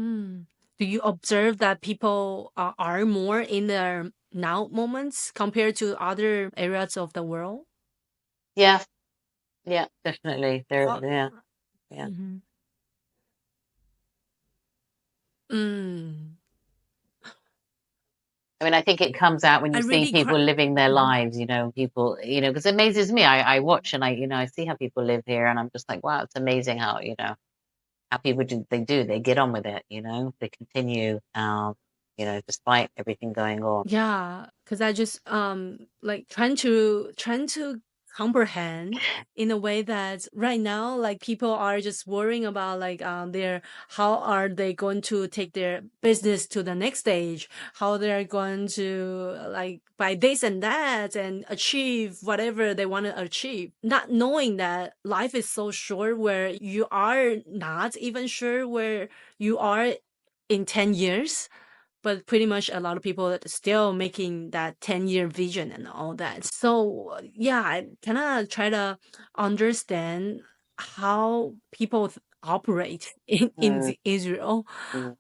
Do you observe that people are more in their now moments compared to other areas of the world? Yeah, definitely. Yeah. Mm-hmm. I mean, I think it comes out when I you see really people living their Mhm. lives, people, because it amazes me. I watch and I see how people live here, and I'm just like, wow, it's amazing how, how people they get on with it, they continue, despite everything going on. Yeah, because I just like trying to comprehend in a way that right now like people are just worrying about like their how are they going to take their business to the next stage, how they're going to like buy this and that and achieve whatever they want to achieve, not knowing that life is so short where you are not even sure where you are in 10 years, but pretty much a lot of people are still making that 10-year vision and all that. So yeah, I kind of try to understand how people operate in Mm, Israel. mm,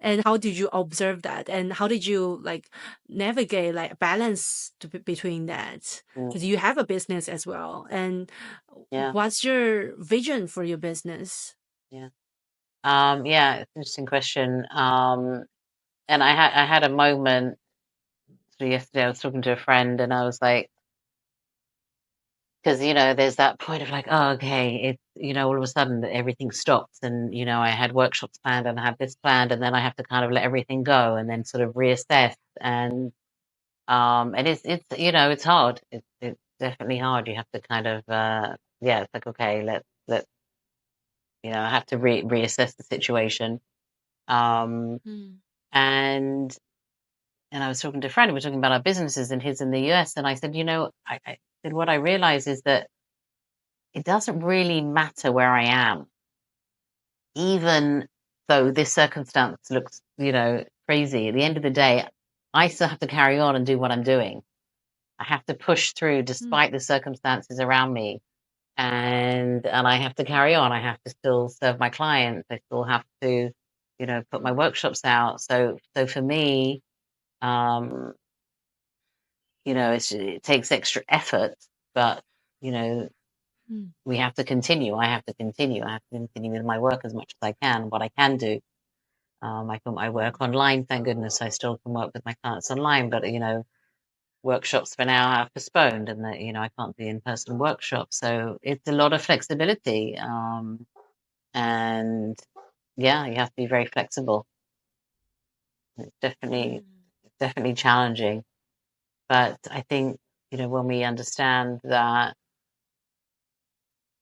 And how did you observe that? And how did you like navigate like balance between that? mm, Because you have a business as well. And yeah, what's your vision for your business? yeah. Yeah, it's an interesting question. And I had a moment. So yesterday I was talking to a friend, and I was like, because there's that point of like, oh, okay, it's all of a sudden everything stops, and I had workshops planned and I had this planned, and then I have to kind of let everything go and then sort of reassess, and it's it's hard. It's definitely hard. You have to kind of yeah, it's like, okay, let I have to reassess the situation. Um, Mm. and I was talking to a friend, we were talking about our businesses, and his in the US, and I said, I said what I realize is that it doesn't really matter where I am, even though this circumstance looks, crazy. At the end of the day, I still have to carry on and do what I'm doing. I have to push through despite the circumstances around me. And I have to carry on. I have to still serve my clients. I still have to, put my workshops out. So for me, um, it takes extra effort, but you know, Mm. we have to continue. I have to continue. I have to continue with my work as much as I can. What I can do, I put my work online. Thank goodness, I still can work with my clients online. But workshops for now are postponed, and that I can't do in-person workshops. So it's a lot of flexibility, and yeah, you have to be very flexible. It's definitely challenging, but I think when we understand that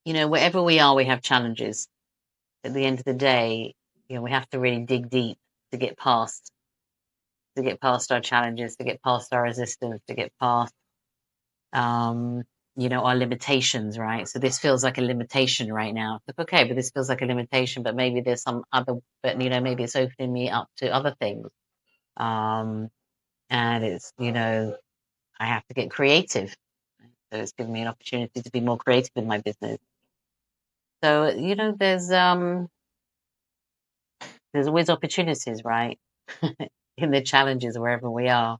wherever we are, we have challenges. At the end of the day, we have to really dig deep to get past our challenges, to get past our resistance, to get past our limitations, right? So this feels like a limitation right now. It's like, okay, but this feels like a limitation, but maybe there's some other, but maybe it's opening me up to other things. And it's, I have to get creative. So it's given me an opportunity to be more creative in my business. So, there's always opportunities, right? In the challenges wherever we are.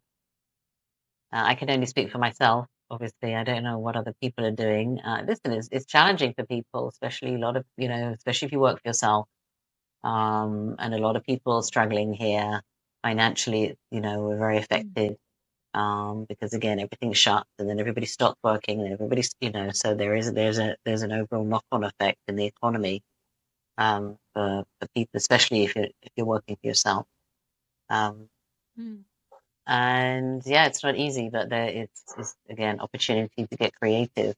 I can only speak for myself. Obviously, I don't know what other people are doing. Listen, it's challenging for people, especially a lot of, especially if you work for yourself. And a lot of people struggling here financially, we're very affected. Because again, everything's shut, and then everybody stops working, and everybody's, so there's an overall knock-on effect in the economy, for people, especially if you're working for yourself. And yeah, it's not easy, but it's again opportunity to get creative.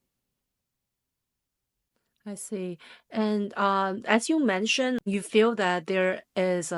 I see. And as you mentioned, you feel that there is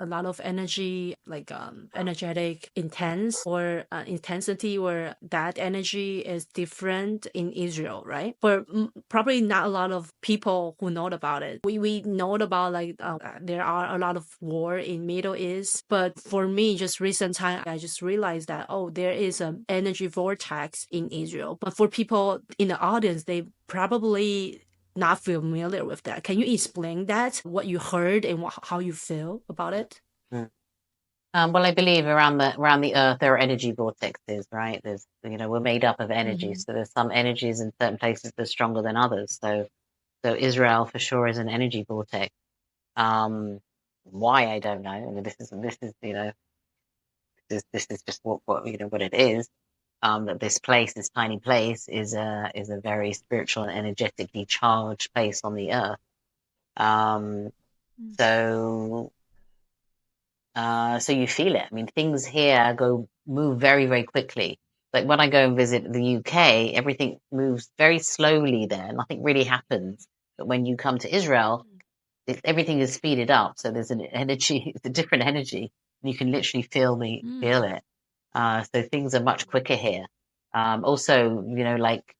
a lot of energy, like energetic intense or intensity, or that energy is different in Israel, right? For probably not a lot of people who know about it. We know about like there are a lot of war in Middle East, but for me, just recent time, I just realized that, oh, there is an energy vortex in Israel. But for people in the audience, they probably not familiar with that. Can you explain that, what you heard and how you feel about it? Well, I believe around the earth there are energy vortexes, right? There's, we're made up of energy, so there's some energies in certain places that are stronger than others. So Israel for sure is an energy vortex. Why, I don't know. I mean, this is this is just what it is. That this place, this tiny place, is a very spiritual and energetically charged place on the earth. So you feel it. I mean, things here move very, very quickly. Like when I go and visit the UK, everything moves very slowly there. Nothing really happens. But when you come to Israel, everything is speeded up. So there's an energy, it's a different energy. You can literally feel it. So things are much quicker here. Also, like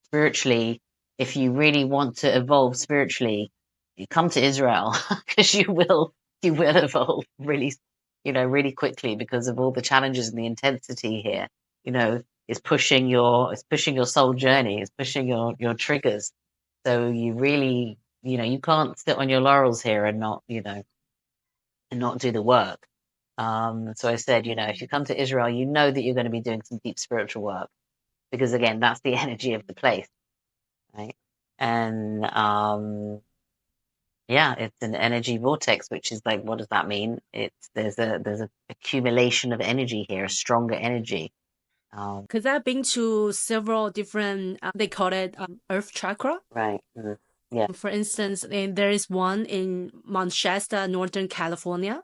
spiritually, if you really want to evolve spiritually, you come to Israel because you will evolve really, really quickly because of all the challenges and the intensity here. It's pushing your soul journey. It's pushing your triggers. So you really, you can't sit on your laurels here and not, and not do the work. So I said, if you come to Israel, you know that you're going to be doing some deep spiritual work because again, that's the energy of the place, right? And yeah, it's an energy vortex, which is like, what does that mean? There's a accumulation of energy here, a stronger energy. Because I've been to several different, they call it Earth chakra. Right. Yeah. For instance, there is one in Mount Shasta, Northern California.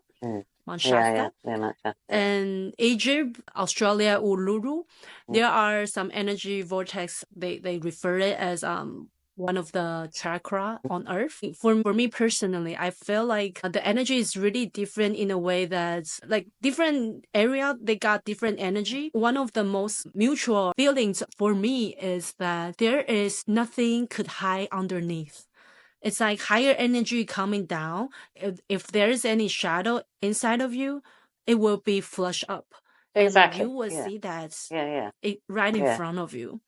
Mount Shasta. Yeah, and Egypt, Australia, Uluru, there are some energy vortex. They refer it as one of the chakra on earth. For me personally, I feel like the energy is really different in a way that like different area, they got different energy. One of the most mutual feelings for me is that there is nothing could hide underneath. It's like higher energy coming down. If there is any shadow inside of you, it will be flushed up. Exactly. And you will see that right in Yeah. front of you.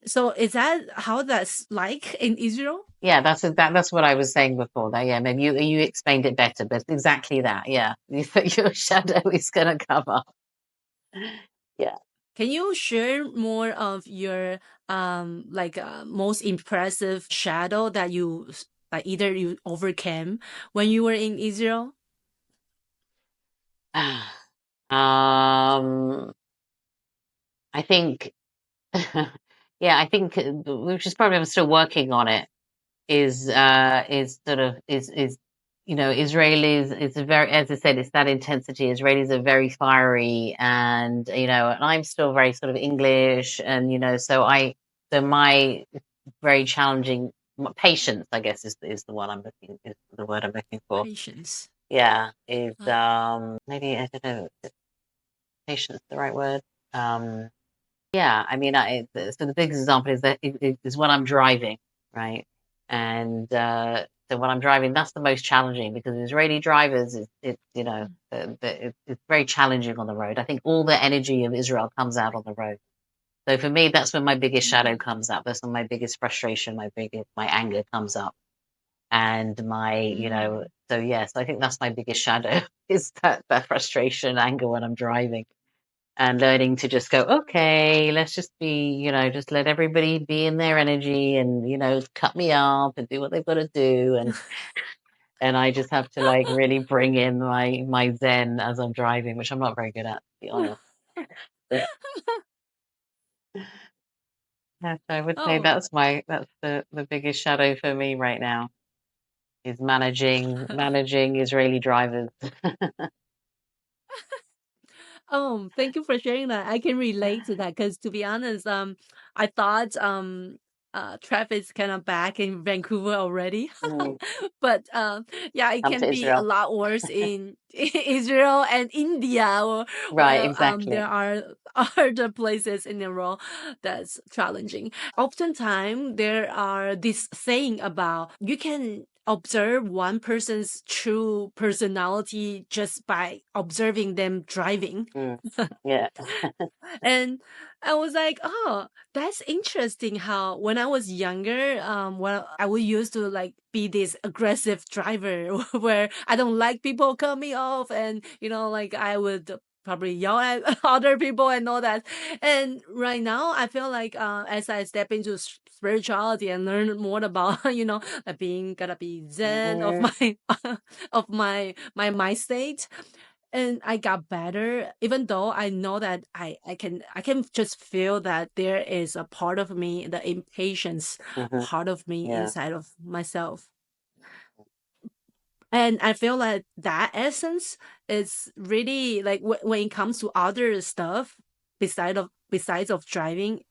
So is that how that's like in Israel? Yeah, that's what I was saying before. That maybe you explained it better, but exactly that. Yeah, your shadow is going to come up. Yeah. Can you share more of your most impressive shadow that you like either you overcame when you were in Israel? I think, I think, which is probably I'm still working on it. Is Israelis. It's a very, as I said, it's that intensity. Israelis are very fiery, and and I'm still very sort of English, and so my very challenging patience, I guess, is the one I'm looking is the word I'm looking for. Patience. Yeah, is maybe I don't know, is patience the right word? Yeah, I mean, so the biggest example is that is when I'm driving, right? And so when I'm driving, that's the most challenging because Israeli drivers, it's very challenging on the road. I think all the energy of Israel comes out on the road. So for me, that's when my biggest shadow comes up. That's when my biggest frustration, my anger comes up. And so yes, I think that's my biggest shadow is that frustration, anger when I'm driving. And learning to just go, okay, let's just be, just let everybody be in their energy and, cut me up and do what they've got to do. And I just have to like really bring in my zen as I'm driving, which I'm not very good at, to be honest. So I would say that's the biggest shadow for me right now is managing Israeli drivers. Thank you for sharing that. I can relate to that because to be honest, I thought traffic's kind of back in Vancouver already. Mm. But yeah, it Come can to be a Israel. lot worse in Israel and India, or Right, well, exactly. there are other places in the world that's challenging. Oftentimes, there are this saying about you can observe one person's true personality just by observing them driving. Mm. Yeah. And I was like, oh, that's interesting how when I was younger, well, I would used to like be this aggressive driver where I don't like people cut me off, and like I would probably yell at other people and all that. And right now I feel like as I step into spirituality and learn more about like being gotta be zen of Mhm. my of my mind state, and I got better, even though I know that I can just feel that there is a part of me, the impatience Mhm. part of me Yeah. inside of myself. And I feel like that essence is really like when it comes to other stuff besides of driving,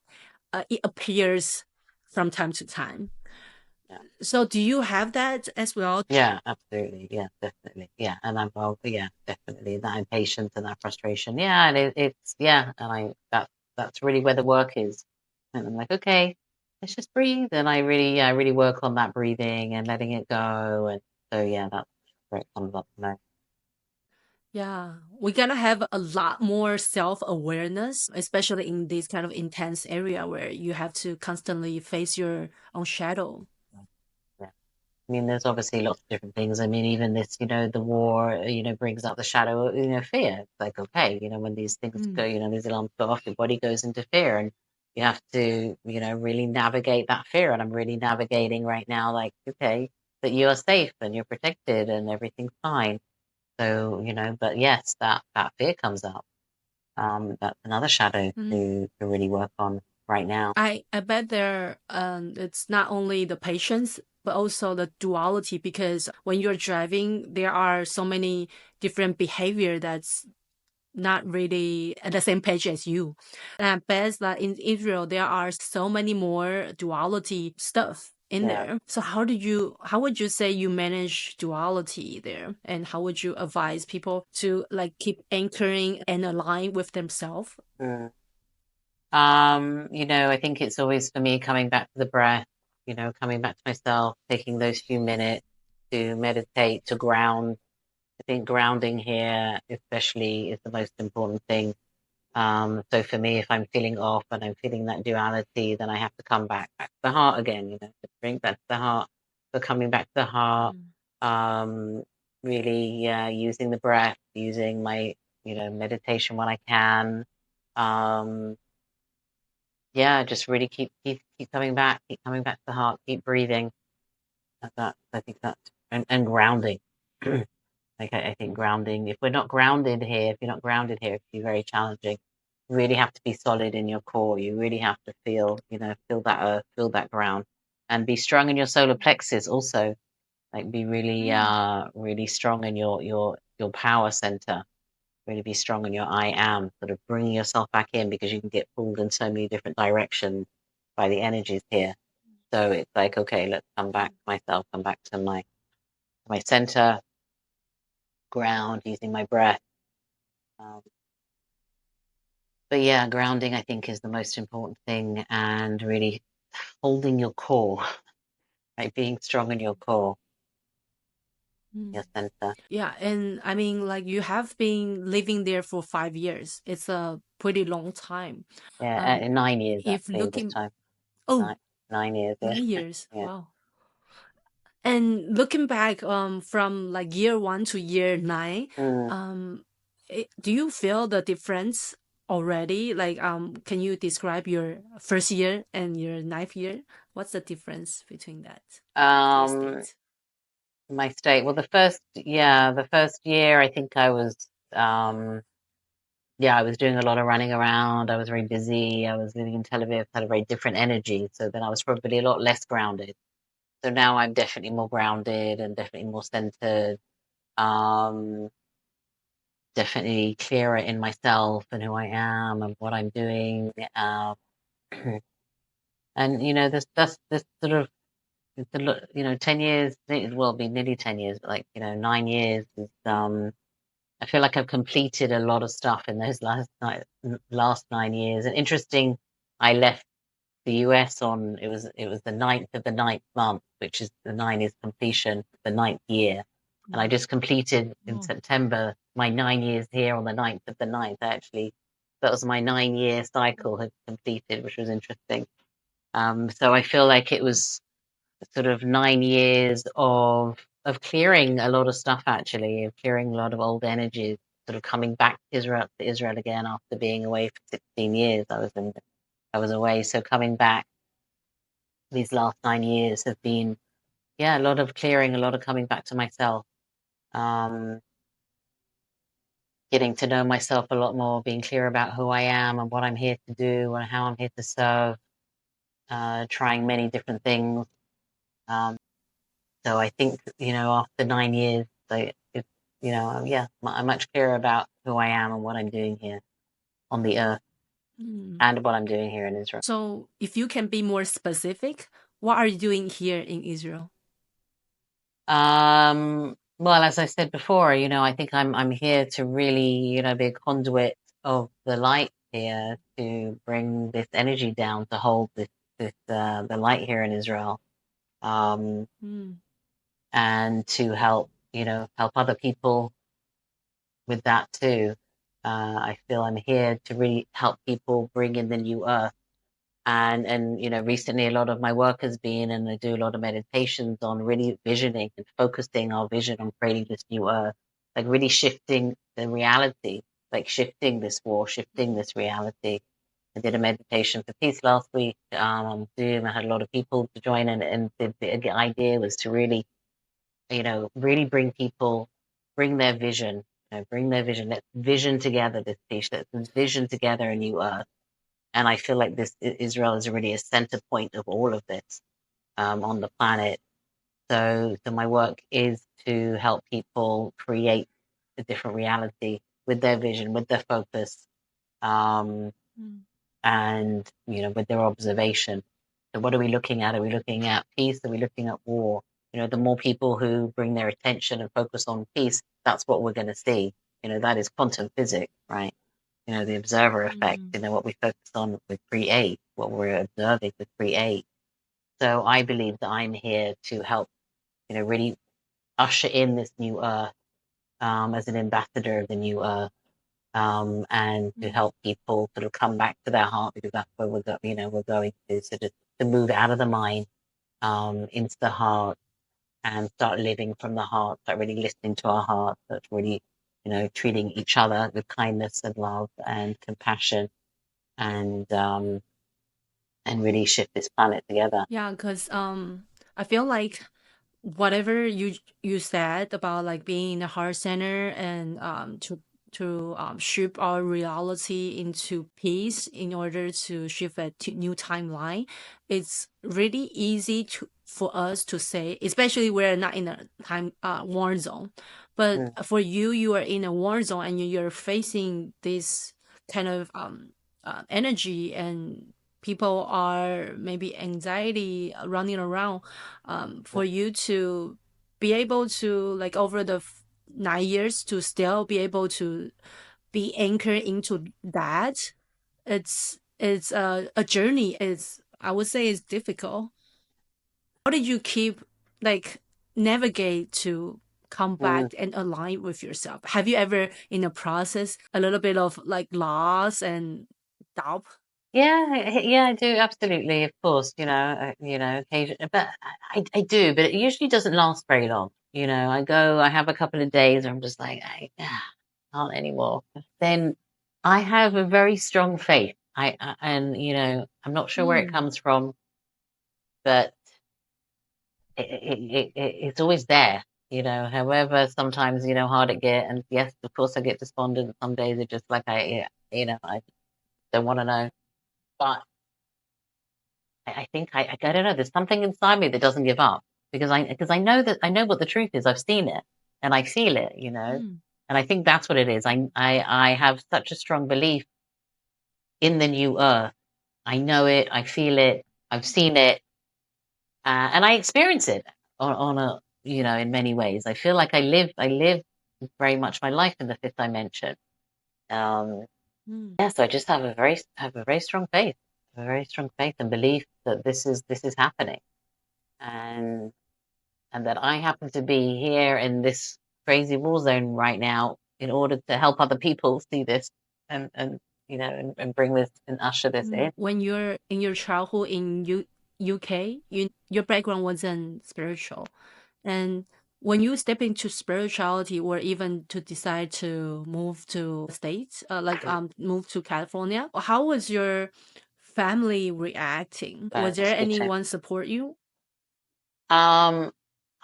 it appears from time to time. Yeah. So do you have that as well? Yeah, absolutely. Yeah, definitely. Yeah, and I'm well, yeah, definitely that impatience and that frustration. Yeah, and it's yeah, and that's really where the work is. And I'm like, okay, let's just breathe, and I really work on that breathing and letting it go, and so yeah, that's where it comes up. Yeah, we gotta have a lot more self-awareness, especially in this kind of intense area where you have to constantly face your own shadow. Yeah. I mean, there's obviously lots of different things. I mean, even this, the war, brings up the shadow, fear. It's like, okay, when these things go, these alarms go off, your body goes into fear, and you have to, really navigate that fear. And I'm really navigating right now, like, okay, that you are safe and you're protected and everything's fine. So, but yes, that fear comes up. That's another shadow to really work on right now. I bet there it's not only the patience but also the duality, because when you're driving there are so many different behavior that's not really at the same page as you. And I bet that in Israel there are so many more duality stuff in Yeah. there. So how would you say you manage duality there? And how would you advise people to like keep anchoring and align with themselves? Mm. I think it's always for me coming back to the breath, coming back to myself, taking those few minutes to meditate, to ground. I think grounding here especially is the most important thing. So for me, if I'm feeling off and I'm feeling that duality, then I have to come back to the heart again, to bring back to the heart. So coming back to the heart, really using the breath, using my, meditation when I can. Yeah, just really keep coming back to the heart, keep breathing. I think that, and grounding. Like I think grounding. If we're not grounded here, if you're not grounded here, it can be very challenging. You really have to be solid in your core. You really have to feel that earth, feel that ground, and be strong in your solar plexus. Also, like be really, really strong in your power center. Really be strong in your I am, sort of bringing yourself back in, because you can get pulled in so many different directions by the energies here. So it's like, okay, let's come back to myself, come back to my center, ground, using my breath. But yeah, grounding, I think, is the most important thing, and really holding your core, like being strong in your core, your center. Yeah, and I mean, like you have been living there for 5 years. It's a pretty long time. Yeah, 9 years If actually this looking, time. oh, 9 years. Yeah. 9 years, Yeah. wow. And looking back, from like year 1 to year 9, do you feel the difference already? Like, can you describe your first year and your 9th year? What's the difference between that? Your state? My state. Well, the first year, I think I was, I was doing a lot of running around. I was very busy. I was living in Tel Aviv, had a very different energy. So then I was probably a lot less grounded. So now I'm definitely more grounded and definitely more centered. Um, Definitely clearer in myself and who I am and what I'm doing. And, this sort of, 10 years, well, be nearly 10 years, but like, 9 years is, I feel like I've completed a lot of stuff in those last 9 years. And interesting, I left the US on, it was the 9th of the 9th month, which is the 9 is completion, the 9th year. And I just completed in September my 9 years here on the 9th of the 9th, actually. That was my 9-year cycle had completed, which was interesting. So I feel like it was sort of 9 years of clearing a lot of stuff, actually, of clearing a lot of old energies, sort of coming back to Israel again after being away for 16 years. I was away, so coming back these last 9 years have been, a lot of clearing, a lot of coming back to myself, getting to know myself a lot more, being clear about who I am and what I'm here to do and how I'm here to serve, trying many different things. So I think, after 9 years, I'm much clearer about who I am and what I'm doing here on the earth and what I'm doing here in Israel. So if you can be more specific, what are you doing here in Israel? Well, as I said before, I think I'm here to really, be a conduit of the light here, to bring this energy down, to hold the light here in Israel. And to help other people with that too. I feel I'm here to really help people bring in the new earth. And recently a lot of my work has been, and I do a lot of meditations on really visioning and focusing our vision on creating this new earth, like really shifting the reality, like shifting this war, shifting this reality. I did a meditation for peace last week on Zoom. I had a lot of people to join, and the idea was to really, really bring their vision, let's vision together this peace, let's vision together a new earth. And I feel like Israel is really a center point of all of this on the planet. So my work is to help people create a different reality with their vision, with their focus, and, with their observation. So what are we looking at? Are we looking at peace? Are we looking at war? The more people who bring their attention and focus on peace, that's what we're going to see. That is quantum physics, right? The observer effect, what we focus on, we create. What we're observing, we create. So I believe that I'm here to help, really usher in this new earth as an ambassador of the new earth, and to help people sort of come back to their heart, because that's where we're going to sort of to move out of the mind into the heart and start living from the heart, start really listening to our heart, start really, treating each other with kindness and love and compassion, and really shift this planet together. Yeah, because I feel like whatever you said about like being in the heart center and to shift our reality into peace in order to shift a new timeline, it's really easy for us to say, especially we're not in a time war zone. But for you are in a war zone and you're facing this kind of energy, and people are maybe anxiety running around. For you to be able to, like, over the 9 years, to still be able to be anchored into that, it's a journey. I would say it's difficult. How did you keep, like, navigate to come back and align with yourself? Have you ever in the process a little bit of like loss and doubt? Yeah, I do, absolutely, of course, occasion, but I do, but it usually doesn't last very long. I have a couple of days where I'm just like, I can't anymore. Then I have a very strong faith. And I'm not sure where it comes from, but it's always there. However, sometimes hard it get, and yes, of course, I get despondent. Some days it's just like I don't want to know, but I think I don't know. There's something inside me that doesn't give up, because I know what the truth is. I've seen it and I feel it, and I think that's what it is. I have such a strong belief in the new earth. I know it. I feel it. I've seen it, and I experience it on a, in many ways. I feel like I live very much my life in the fifth dimension. Yeah, so I just have a very strong faith, and belief that this is happening, and that I happen to be here in this crazy war zone right now in order to help other people see this and and bring this and usher this in. When you're in your childhood in UK, your background wasn't spiritual, and when you step into spirituality, or even to decide to move to States, move to California, how was your family reacting? Was there anyone support you?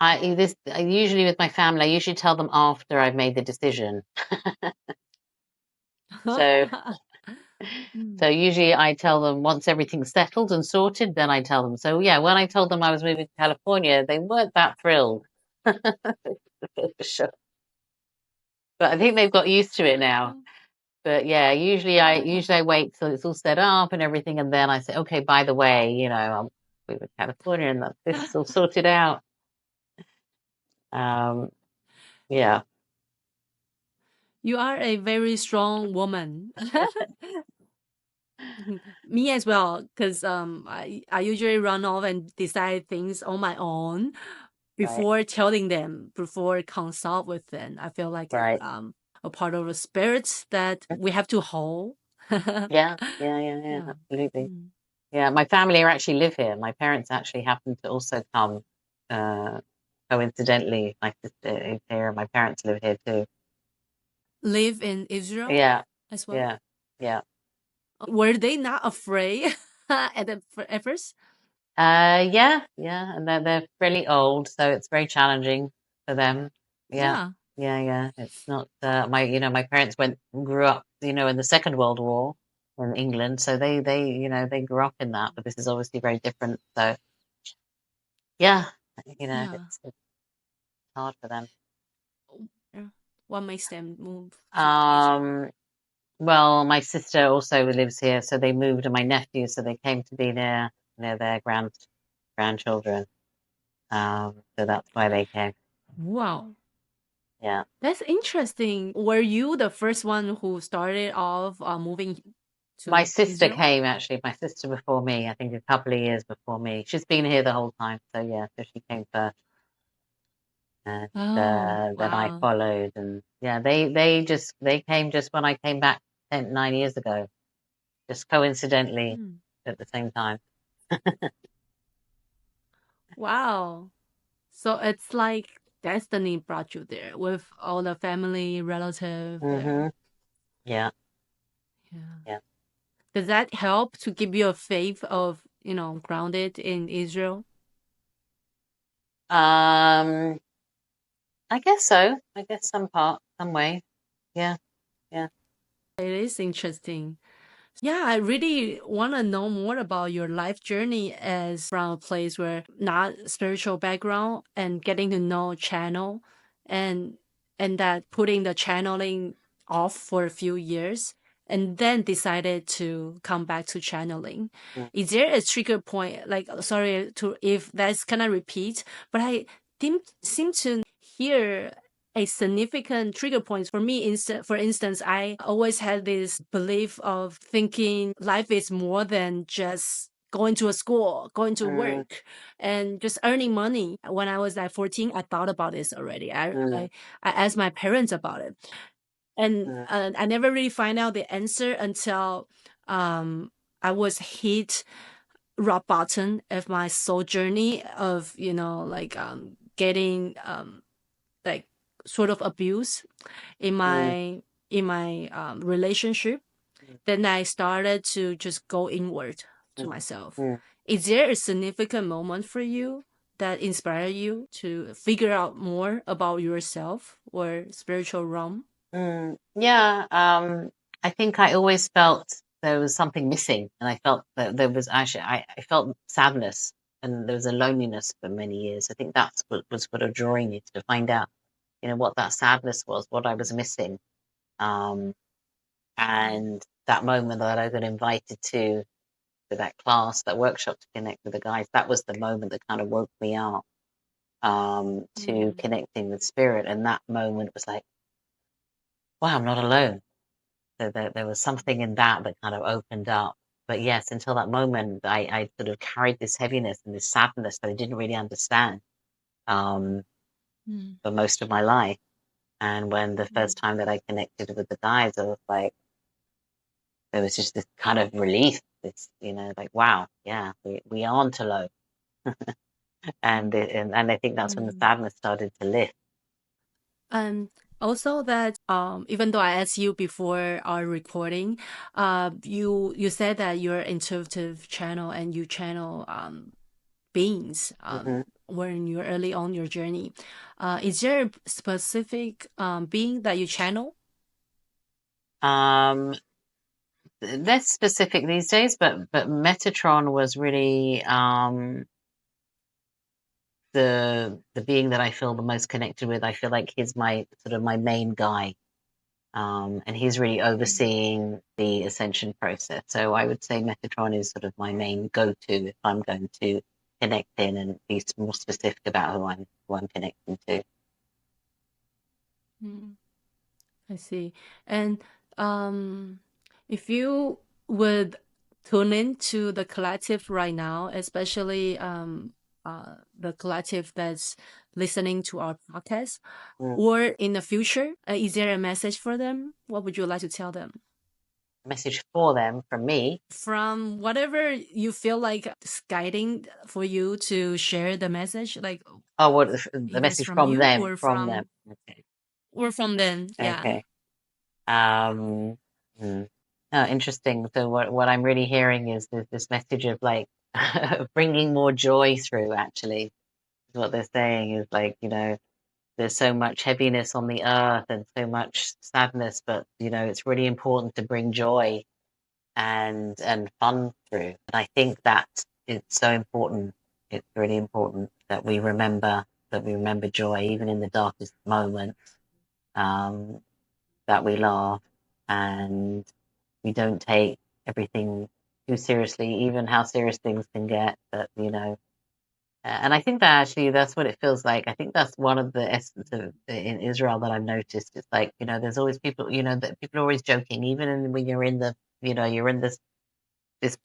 Usually with my family, I usually tell them after I've made the decision. So usually I tell them once everything's settled and sorted, then I tell them. So yeah, when I told them I was moving to California, they weren't that thrilled. For sure. But I think they've got used to it now. But yeah, usually I wait till it's all set up and everything, and then I say, okay, by the way, I'm moving to California and this is all sorted out. Yeah. You are a very strong woman. Me as well, because I usually run off and decide things on my own before telling them, before consult with them. I feel like a part of the spirit that we have to hold. Yeah, absolutely. Yeah, my family actually live here. My parents actually happen to also come coincidentally. My sister is here. My parents live here too. Live in Israel? Yeah. As well? Yeah. Were they not afraid at first? Yeah, and they're really old, so it's very challenging for them. Yeah. It's not my parents grew up, in the Second World War in England, so they they grew up in that, but this is obviously very different. So yeah, it's hard for them. What makes them move? Well, my sister also lives here, so they moved, and my nephew, so they came to be near their grandchildren. So that's why they came. Wow. Yeah. That's interesting. Were you the first one who started off moving to My sister Israel? came, actually. My sister before me, I think a couple of years before me. She's been here the whole time. So yeah, so she came first. And then I followed. And yeah, they came just when I came back 9 years ago. Just coincidentally at the same time. Wow. So it's like destiny brought you there with all the family, relatives. Yeah. Does that help to give you a faith of, grounded in Israel? I guess so. I guess some way. Yeah. It is interesting. Yeah, I really want to know more about your life journey as from a place where not spiritual background and getting to know channel and that putting the channeling off for a few years and then decided to come back to channeling. Is there a trigger point? Like, sorry if that's kind of repeat, but I didn't seem to hear a significant trigger point for me. For instance, I always had this belief of thinking life is more than just going to a school, going to work, and just earning money. When I was like 14, I thought about this already. I asked my parents about it, and I never really find out the answer until I was hit rock bottom of my soul journey of getting like sort of abuse in my relationship. Then I started to just go inward to myself. Is there a significant moment for you that inspired you to figure out more about yourself or spiritual realm? Yeah. I think I always felt there was something missing, and I felt that there was actually I felt sadness, and there was a loneliness for many years. I think that's what was sort of drawing me to find out what that sadness was, what I was missing. And that moment that I got invited to with that class, that workshop to connect with the guys, that was the moment that kind of woke me up to connecting with spirit. And that moment was like, wow, I'm not alone. So there was something in that kind of opened up. But yes, until that moment, I sort of carried this heaviness and this sadness that I didn't really understand for most of my life. And when the first time that I connected with the guys, I was like, there was just this kind of relief, this, like, wow, yeah, we aren't alone. and I think that's when the sadness started to lift. Also that even though I asked you before our recording, you said that you're intuitive channel and you channel beings when you're early on your journey. Is there a specific being that you channel? Less specific these days, but Metatron was really the being that I feel the most connected with. I feel like he's my main guy. And he's really overseeing the ascension process. So I would say Metatron is sort of my main go-to if I'm going to connect in and be more specific about who I'm connecting to. I see. And if you would tune into the collective right now, especially the collective that's listening to our podcast, or in the future, is there a message for them? What would you like to tell them? A message for them from me? From whatever you feel like is guiding for you to share the message, like what the message from them, or from them. Okay. Or from them, yeah. Okay. Oh, interesting. So what I'm really hearing is this message of like bringing more joy through. Actually, what they're saying is like, there's so much heaviness on the earth and so much sadness, but it's really important to bring joy and fun through. And I think that it's so important. It's really important that we remember joy even in the darkest moments. That we laugh and we don't take everything too seriously, even how serious things can get. But and I think that actually that's what it feels like. I think that's one of the essence of in Israel that I've noticed. It's like, there's always people, that people are always joking, even when you're in the, you're in this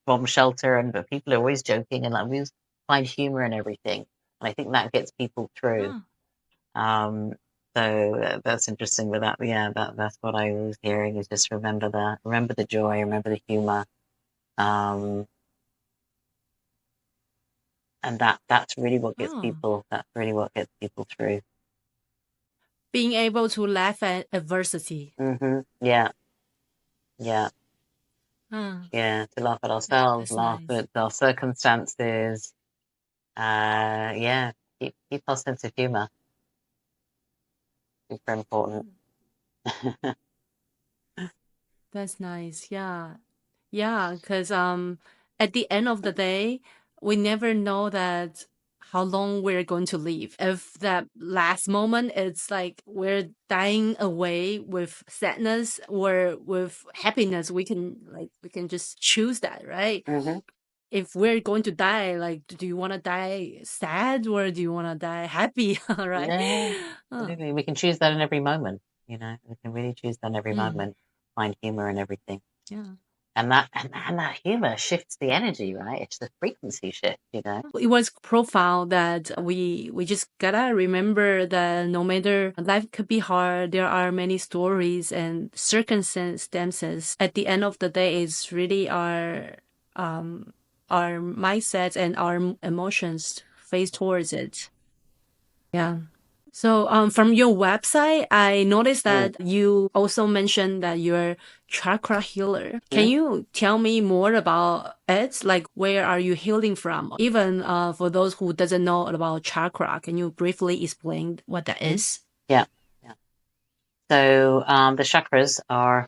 bomb shelter, but people are always joking and like we always find humor in everything. And I think that gets people through. So that's interesting with that. Yeah, that's what I was hearing is just remember the joy, remember the humor. And that's really what gets people, through. Being able to laugh at adversity. Yeah. Yeah, to laugh at ourselves, laugh at our circumstances. Keep our sense of humor. Super important. That's nice. Yeah, because at the end of the day, we never know that how long we're going to live. If that last moment it's like we're dying away with sadness or with happiness, we can just choose that, right? If we're going to die, like, do you want to die sad or do you want to die happy? Right? Yeah, absolutely. We can choose that in every moment. We can really choose that in every moment. Find humor in everything. Yeah. And that humor shifts the energy, right? It's the frequency shift, It was profound that we just gotta remember that no matter life could be hard, there are many stories and circumstances. At the end of the day, it's really our mindsets and our emotions face towards it. Yeah. So from your website, I noticed that you also mentioned that you're chakra healer. Can you tell me more about it? Like, where are you healing from? Even for those who doesn't know about chakra, can you briefly explain what that is? Yeah. So the chakras are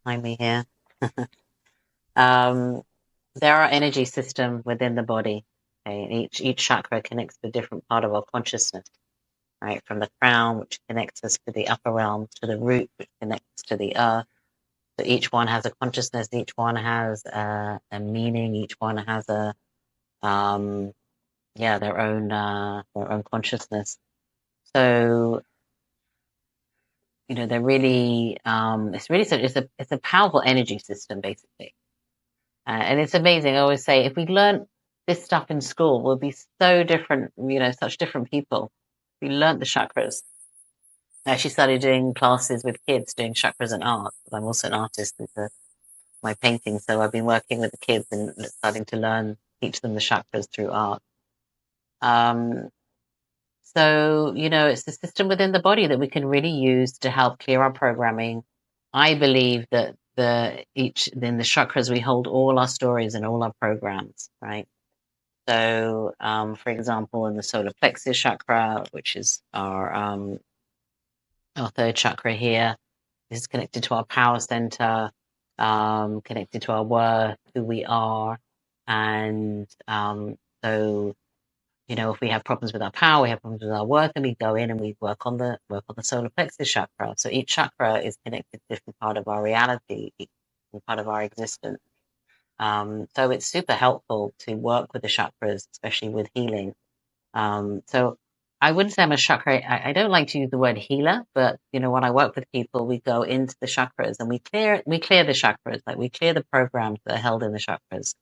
behind me here. They're our energy system within the body. Okay? And each chakra connects to a different part of our consciousness. Right, from the crown, which connects us to the upper realms, to the root, which connects to the earth, So each one has a consciousness, each one has a meaning, each one has their own consciousness. So, they're really, it's a powerful energy system, basically. And it's amazing. I always say, if we learned this stuff in school, we'll be so different, such different people. We learned the chakras. I actually started doing classes with kids doing chakras and art. I'm also an artist with my painting. So I've been working with the kids and starting to teach them the chakras through art. So, it's the system within the body that we can really use to help clear our programming. I believe that in the chakras, we hold all our stories and all our programs, right? So, for example, in the solar plexus chakra, which is our third chakra here, this is connected to our power center, connected to our worth, who we are. And so, if we have problems with our power, we have problems with our worth, and we go in and we work on the solar plexus chakra. So each chakra is connected to a different part of our reality, part of our existence. So it's super helpful to work with the chakras, especially with healing. So I wouldn't say I'm a chakra. I don't like to use the word healer, but when I work with people, we go into the chakras and we clear the chakras, like we clear the programs that are held in the chakras.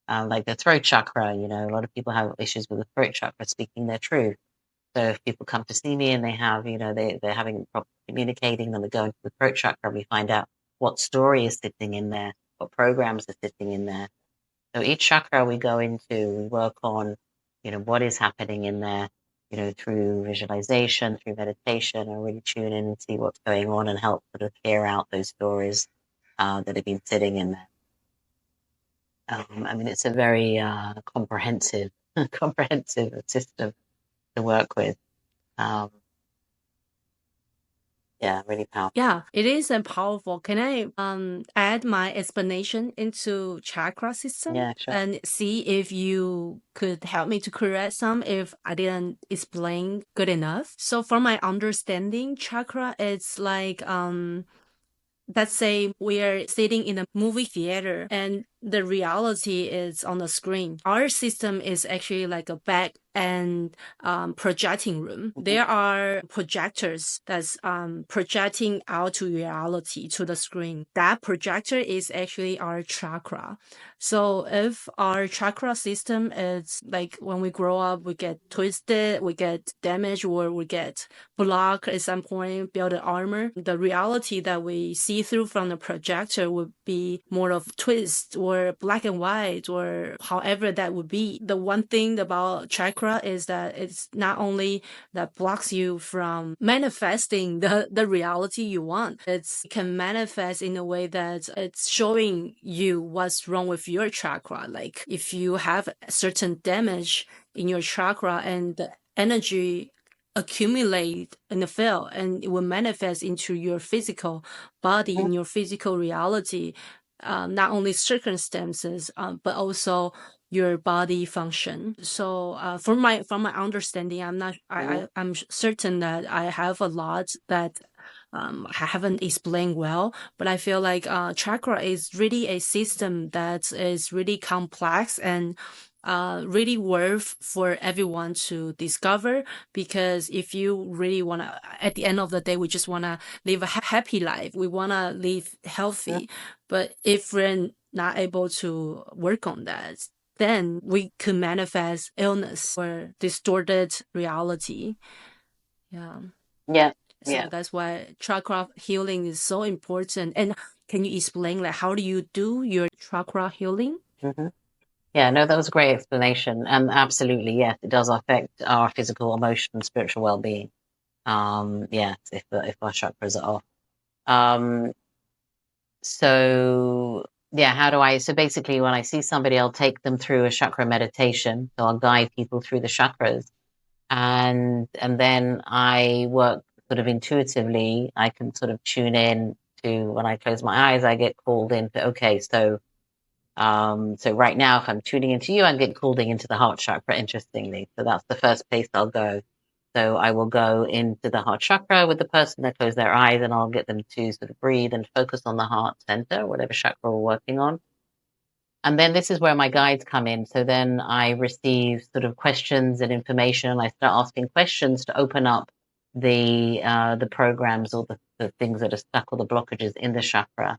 Like the throat chakra, a lot of people have issues with the throat chakra speaking their truth. So if people come to see me and they have, they're having problem communicating, then we go into the throat chakra, we find out what story is sitting in there, what programs are sitting in there. So each chakra we go into, we work on, what is happening in there, through visualization, through meditation, and really tune in and see what's going on and help sort of clear out those stories that have been sitting in there. It's a very comprehensive system to work with. Really powerful. Yeah, it is powerful. Can I add my explanation into chakra system? Yeah, sure. And see if you could help me to correct some if I didn't explain good enough. So from my understanding, chakra is like let's say we are sitting in a movie theater and the reality is on the screen. Our system is actually like a back and projecting room. There are projectors that's projecting out to reality, to the screen. That projector is actually our chakra. So if our chakra system is like when we grow up, we get twisted, we get damaged, or we get blocked at some point, build an armor, the reality that we see through from the projector would be more of twist or black and white or however that would be. The one thing about chakra is that it's not only that blocks you from manifesting the reality you want, it can manifest in a way that it's showing you what's wrong with your chakra. Like if you have certain damage in your chakra and the energy accumulate in the field and it will manifest into your physical body, in your physical reality, not only circumstances, but also your body function. So from my understanding, I'm certain that I have a lot that I haven't explained well, but I feel like chakra is really a system that is really complex and really worth for everyone to discover, because if you really want to, at the end of the day, we just want to live a happy life. We want to live healthy. But if we're not able to work on that, then we could manifest illness or distorted reality. Yeah. So that's why chakra healing is so important. And can you explain like how do you do your chakra healing? Yeah, no, that was a great explanation. And absolutely, yes, it does affect our physical, emotional, and spiritual well-being. If our chakras are off. So basically when I see somebody, I'll take them through a chakra meditation. So I'll guide people through the chakras. And then I work sort of intuitively. I can sort of tune in to, when I close my eyes, I get called into, okay, so right now, if I'm tuning into you, I'm getting called into the heart chakra, interestingly. So that's the first place I'll go. So I will go into the heart chakra with the person, they close their eyes, and I'll get them to sort of breathe and focus on the heart center, whatever chakra we're working on. And then this is where my guides come in. So then I receive sort of questions and information. I start asking questions to open up the programs or the things that are stuck or the blockages in the chakra.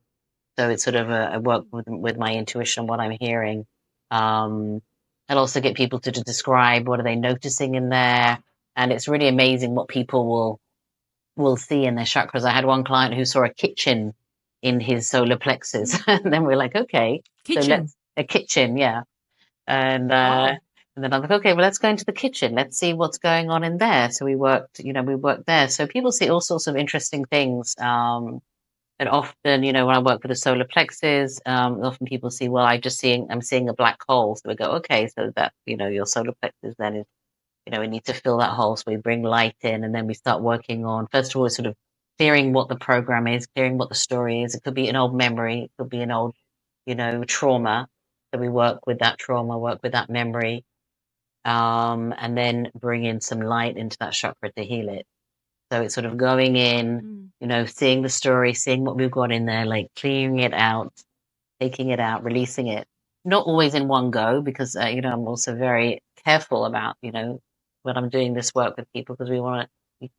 So it's sort of a work with my intuition, what I'm hearing. I'll also get people to describe what are they noticing in there. And it's really amazing what people will see in their chakras. I had one client who saw a kitchen in his solar plexus. And then we're like, okay, Kitchen. so let's a kitchen, yeah. And Wow. and then I'm like, okay, well, let's go into the kitchen. Let's see what's going on in there. So we worked there. So people see all sorts of interesting things. And often, when I work with the solar plexus, often people see, well, I'm seeing a black hole. So we go, okay, so that, your solar plexus then is, we need to fill that hole. So we bring light in, and then we start working on, first of all, sort of clearing what the program is, clearing what the story is. It could be an old memory. It could be an old, trauma. So we work with that trauma, work with that memory, and then bring in some light into that chakra to heal it. So it's sort of going in, seeing the story, seeing what we've got in there, like clearing it out, taking it out, releasing it. Not always in one go, because, I'm also very careful about, when I'm doing this work with people, because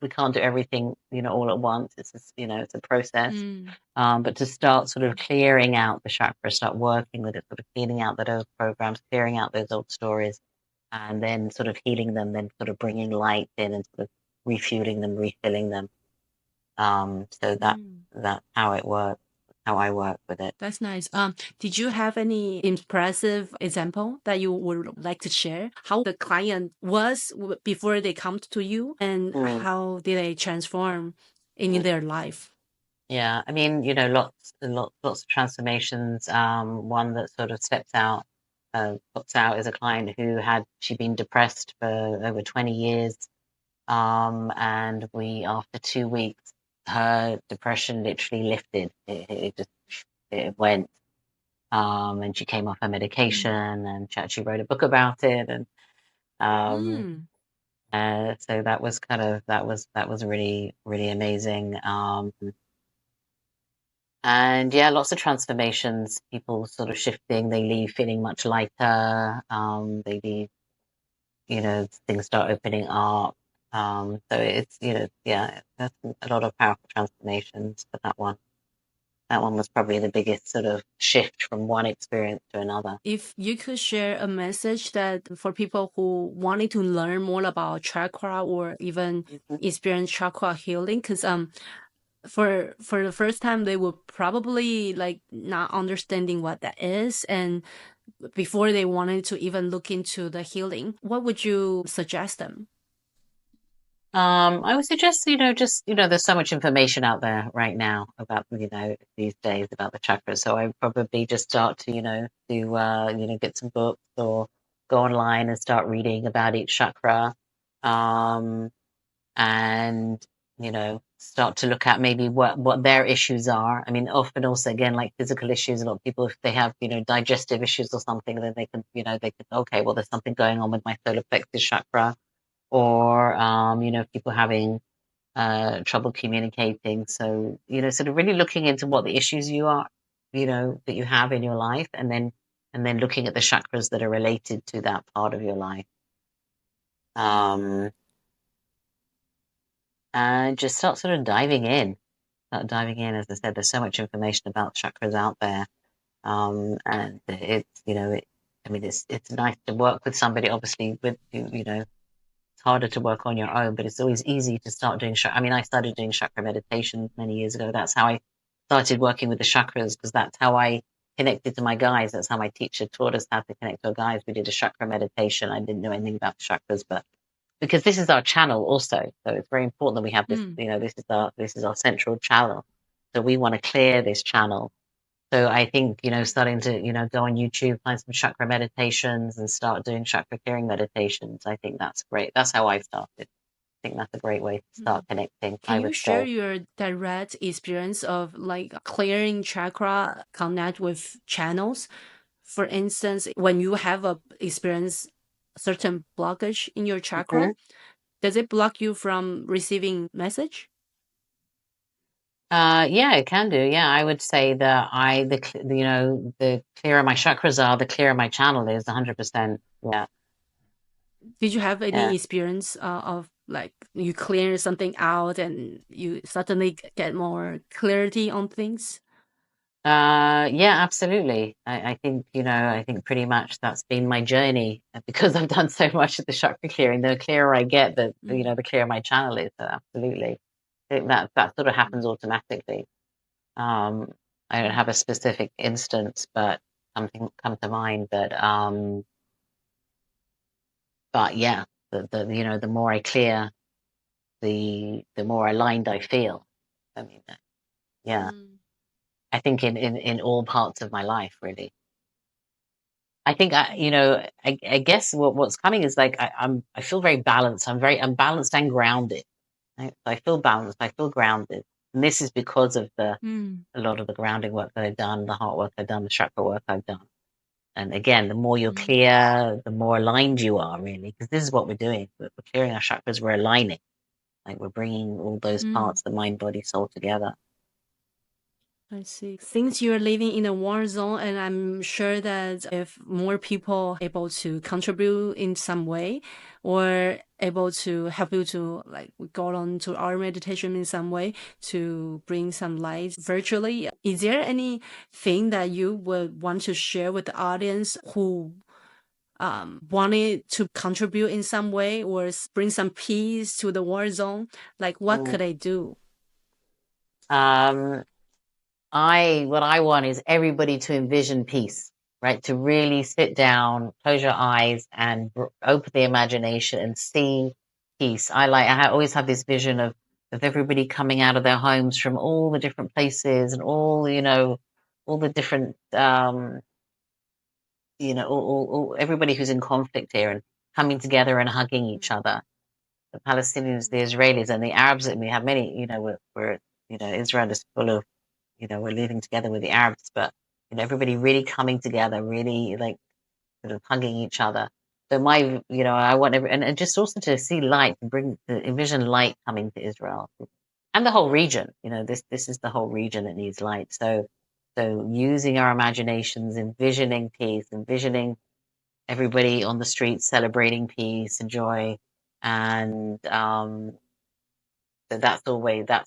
we can't do everything, all at once. It's just, it's a process. But to start sort of clearing out the chakra, start working with it, sort of cleaning out those programs, clearing out those old stories, and then sort of healing them, then sort of bringing light in and sort of refueling them, refilling them. So that's how it works, how I work with it. That's nice. Did you have any impressive example that you would like to share? How the client was before they come to you, and how did they transform in their life? Yeah, I mean, lots of transformations. One that sort of pops out is a client who she'd been depressed for over 20 years. And after 2 weeks, her depression literally lifted. It went. And she came off her medication, and she actually wrote a book about it. And so that was really, really amazing. And yeah, lots of transformations, people sort of shifting, they leave feeling much lighter. They leave, things start opening up. So it's, that's a lot of powerful transformations for that one. That one was probably the biggest sort of shift from one experience to another. If you could share a message that for people who wanted to learn more about chakra or even experience chakra healing, because for the first time they will probably like not understanding what that is, and before they wanted to even look into the healing, what would you suggest them? I would suggest, there's so much information out there right now about, these days about the chakras. So I probably just start to, get some books or go online and start reading about each chakra. And, start to look at maybe what their issues are. I mean, often also, again, like physical issues, a lot of people, if they have, digestive issues or something, then they can, okay, well, there's something going on with my solar plexus chakra. Or, people having trouble communicating. So, sort of really looking into what the issues that you have in your life, and then looking at the chakras that are related to that part of your life. And just start sort of diving in. As I said, there's so much information about chakras out there. And it's, it's nice to work with somebody, obviously, it's harder to work on your own, but it's always easy to start doing I started doing chakra meditation many years ago. That's how I started working with the chakras, because that's how I connected to my guides. That's how my teacher taught us how to connect to our guides. We did a chakra meditation. I didn't know anything about the chakras, but because this is our channel also, so it's very important that we have this, this is our central channel. So we want to clear this channel. So I think, starting to, go on YouTube, find some chakra meditations and start doing chakra clearing meditations. I think that's great. That's how I started. I think that's a great way to start connecting. Can you share your direct experience of like clearing chakra, connect with channels? For instance, when you have experience certain blockage in your chakra, Does it block you from receiving message? Yeah, it can do. Yeah, I would say that the clearer my chakras are, the clearer my channel is. 100%. Yeah. Did you have any Yeah. experience of like you clear something out and you suddenly get more clarity on things? Yeah, absolutely. I think, I think pretty much that's been my journey because I've done so much of the chakra clearing. The clearer I get, the clearer my channel is. So absolutely. I think that sort of happens automatically. I don't have a specific instance, but something come to mind. But yeah, the more I clear, the more aligned I feel. I mean, yeah, I think in all parts of my life, really. I think I guess what's coming is like I feel very balanced. I'm balanced and grounded. Right? I feel balanced. I feel grounded, and this is because of a lot of the grounding work that I've done, the heart work I've done, the chakra work I've done. And again, the more you're clear, the more aligned you are, really, because this is what we're doing. We're clearing our chakras. We're aligning, like we're bringing all those parts, the mind, body, soul, together. I see. Since you're living in a war zone, and I'm sure that if more people able to contribute in some way or able to help you to like go on to our meditation in some way to bring some light virtually, is there anything that you would want to share with the audience who wanted to contribute in some way or bring some peace to the war zone? Like what could I do? What I want is everybody to envision peace, right? To really sit down, close your eyes and open the imagination and see peace. I always have this vision of everybody coming out of their homes from all the different places and all the different, everybody who's in conflict here and coming together and hugging each other. The Palestinians, the Israelis and the Arabs, and we have many, we're Israel is full of, we're living together with the Arabs, but everybody really coming together, really like sort of hugging each other. So I want and just also to see light and envision light coming to Israel and the whole region. This is the whole region that needs light. So using our imaginations, envisioning peace, envisioning everybody on the streets celebrating peace and joy, and so that's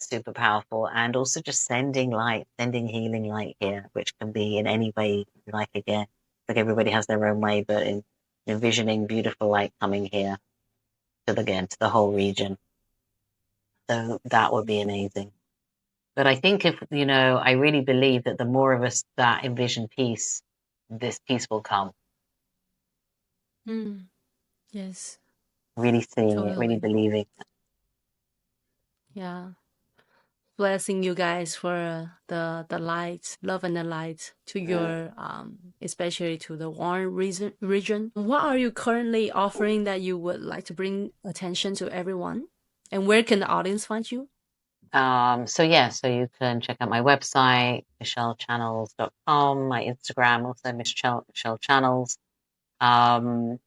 super powerful. And also just sending light, sending healing light here, which can be in any way you like. Again, like everybody has their own way, but in envisioning beautiful light coming here to the whole region. So that would be amazing. But I think if, I really believe that the more of us that envision peace, this peace will come. Yes. Really seeing it, really believing. Yeah. Blessing you guys for the light, love and the light to your especially to the warm region. What are you currently offering that you would like to bring attention to everyone? And where can the audience find you? So you can check out my website, michellechannels.com, my Instagram, also Michelle Channels. And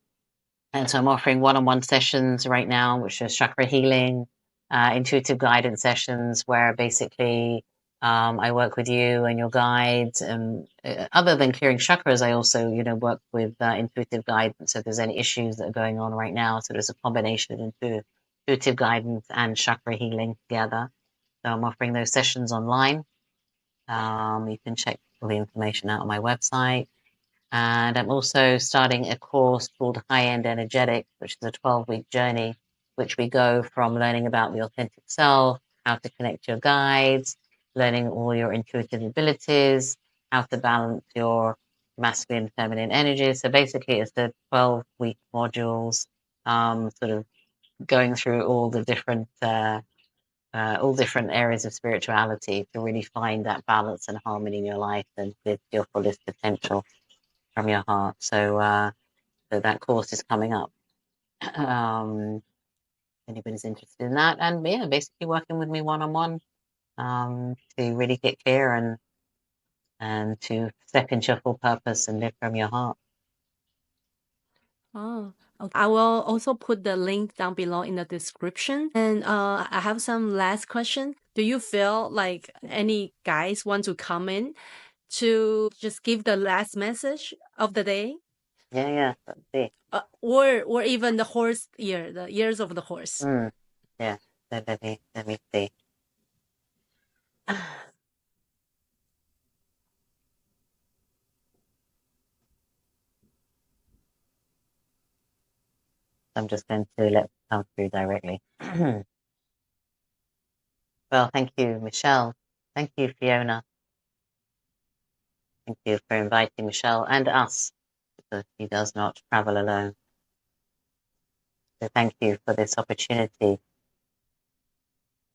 so I'm offering one-on-one sessions right now, which is chakra healing, intuitive guidance sessions, where basically I work with you and your guides. And other than clearing chakras, I also, work with intuitive guidance. So if there's any issues that are going on right now, so there's a combination of intuitive guidance and chakra healing together. So I'm offering those sessions online. You can check all the information out on my website. And I'm also starting a course called High End Energetic, which is a 12-week journey, which we go from learning about the authentic self, how to connect to your guides, learning all your intuitive abilities, how to balance your masculine and feminine energies. So basically it's the 12-week modules, sort of going through all different areas of spirituality to really find that balance and harmony in your life and live your fullest potential from your heart. So that course is coming up. Anybody's interested in that, and yeah, basically working with me one-on-one to really get clear and to step into your full purpose and live from your heart. Oh, Okay. I will also put the link down below in the description. And I have some last question. Do you feel like any guys want to come in to just give the last message of the day? Yeah, let's see. Or even the horse ear, the ears of the horse. Yeah, let me see. I'm just going to let it come through directly. Well, thank you, Michelle. Thank you, Fiona. Thank you for inviting Michelle and us, because she does not travel alone. So thank you for this opportunity.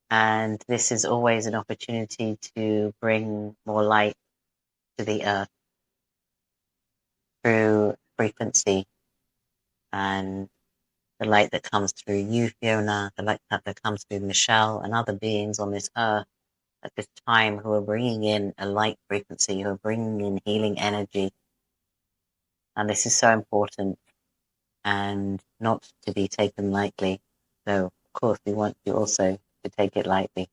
And this is always an opportunity to bring more light to the earth through frequency, and the light that comes through you, Fiona, the light that comes through Michelle and other beings on this earth at this time who are bringing in a light frequency, who are bringing in healing energy. And this is so important and not to be taken lightly. So, of course, we want you also to take it lightly.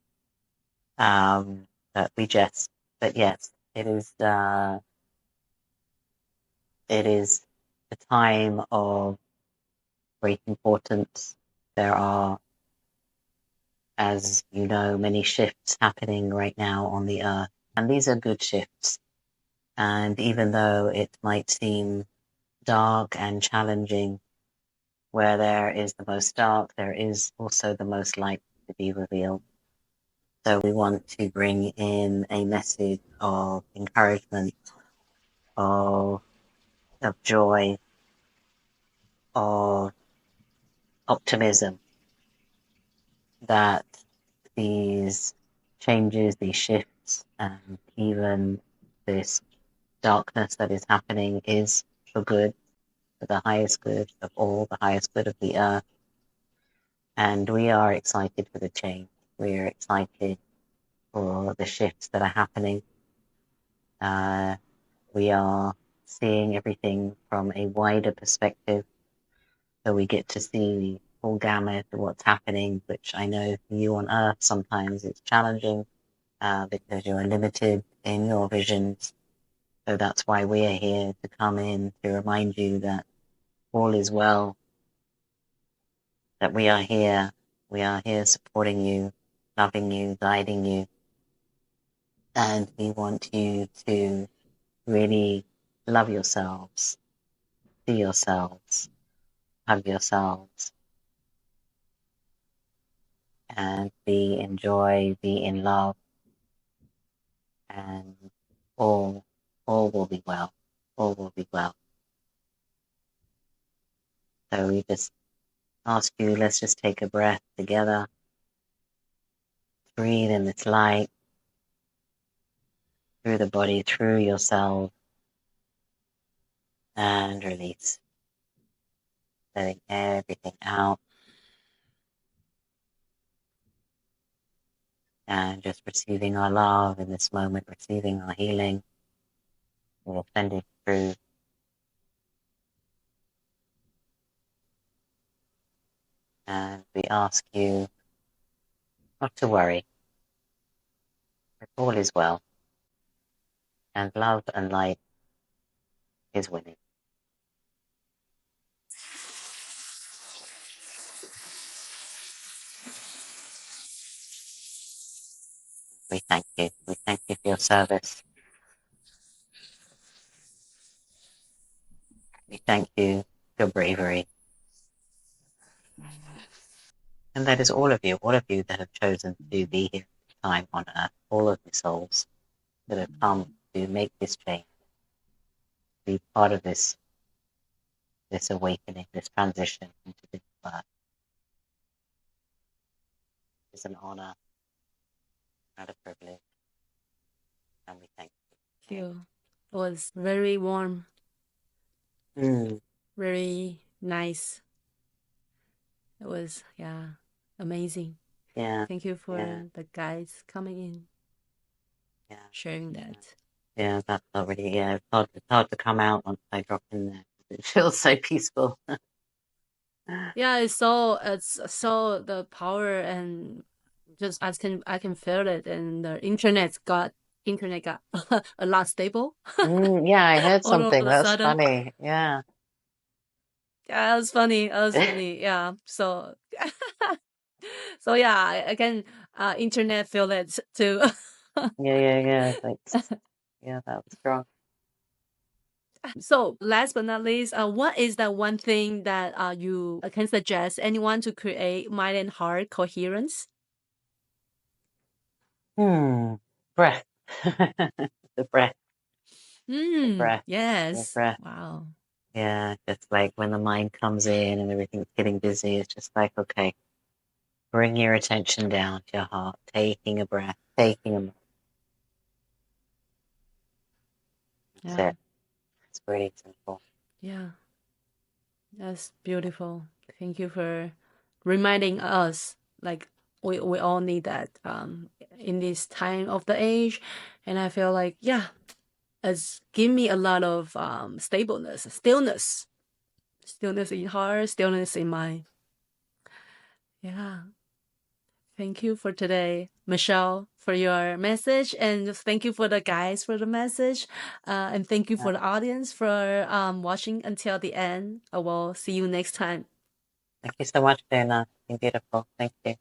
But we jest. But yes, it is a time of great importance. There are, as you know, many shifts happening right now on the earth. And these are good shifts. And even though it might seem dark and challenging, where there is the most dark, there is also the most light to be revealed. So we want to bring in a message of encouragement, of joy, of optimism, that these changes, these shifts, and even this darkness that is happening is for good, for the highest good of all, the highest good of the earth. And we are excited for the change. We are excited for the shifts that are happening. We are seeing everything from a wider perspective. So we get to see the full gamut of what's happening, which I know for you on Earth, sometimes it's challenging because you're limited in your visions. So that's why we are here to come in to remind you that all is well, that we are here supporting you, loving you, guiding you. And we want you to really love yourselves, see yourselves, hug yourselves, and be in joy, be in love, and all will be well. All will be well. So we just ask you, let's just take a breath together. Breathe in this light through the body, through yourself, and release. Letting everything out. And just receiving our love in this moment, receiving our healing. We'll send it through. And we ask you not to worry. All is well. And love and light is winning. We thank you. We thank you for your service. We thank you for your bravery. And that is all of you that have chosen to be here this time on earth, all of the souls that have come to make this change, be part of this awakening, this transition into this birth. It's an honor and a privilege. And we thank you. Thank you. It was very warm. Very nice. It was, amazing. Yeah. Thank you for the guys coming in. Sharing that. Yeah, that's not really, it's hard to come out once I drop in there. It feels so peaceful. Yeah, it's so the power, and just I can feel it, and the internet got a lot stable Yeah, I heard all of something. a That's sudden. funny. Yeah. Yeah, that was funny. That was funny. Yeah. So so yeah, I can internet feel it too. Yeah. Thanks. Yeah, that was strong. So last but not least, what is that one thing that you can suggest anyone to create mind and heart coherence? Breath. The breath. The breath. The Yes. breath. Wow. Yeah, just like when the mind comes in and everything's getting busy, it's just like, okay, bring your attention down to your heart, taking a breath, taking a moment. That's Yeah. it. It's pretty simple. Yeah. That's beautiful. Thank you for reminding us, like we all need that in this time of the age. And I feel like, yeah, it's give me a lot of stillness in heart, stillness in mind. Yeah. Thank you for today, Michelle, for your message, and thank you for the guys for the message, and thank you for the audience for watching until the end. I will see you next time. Thank you so much, Fiona. You're beautiful. Thank you.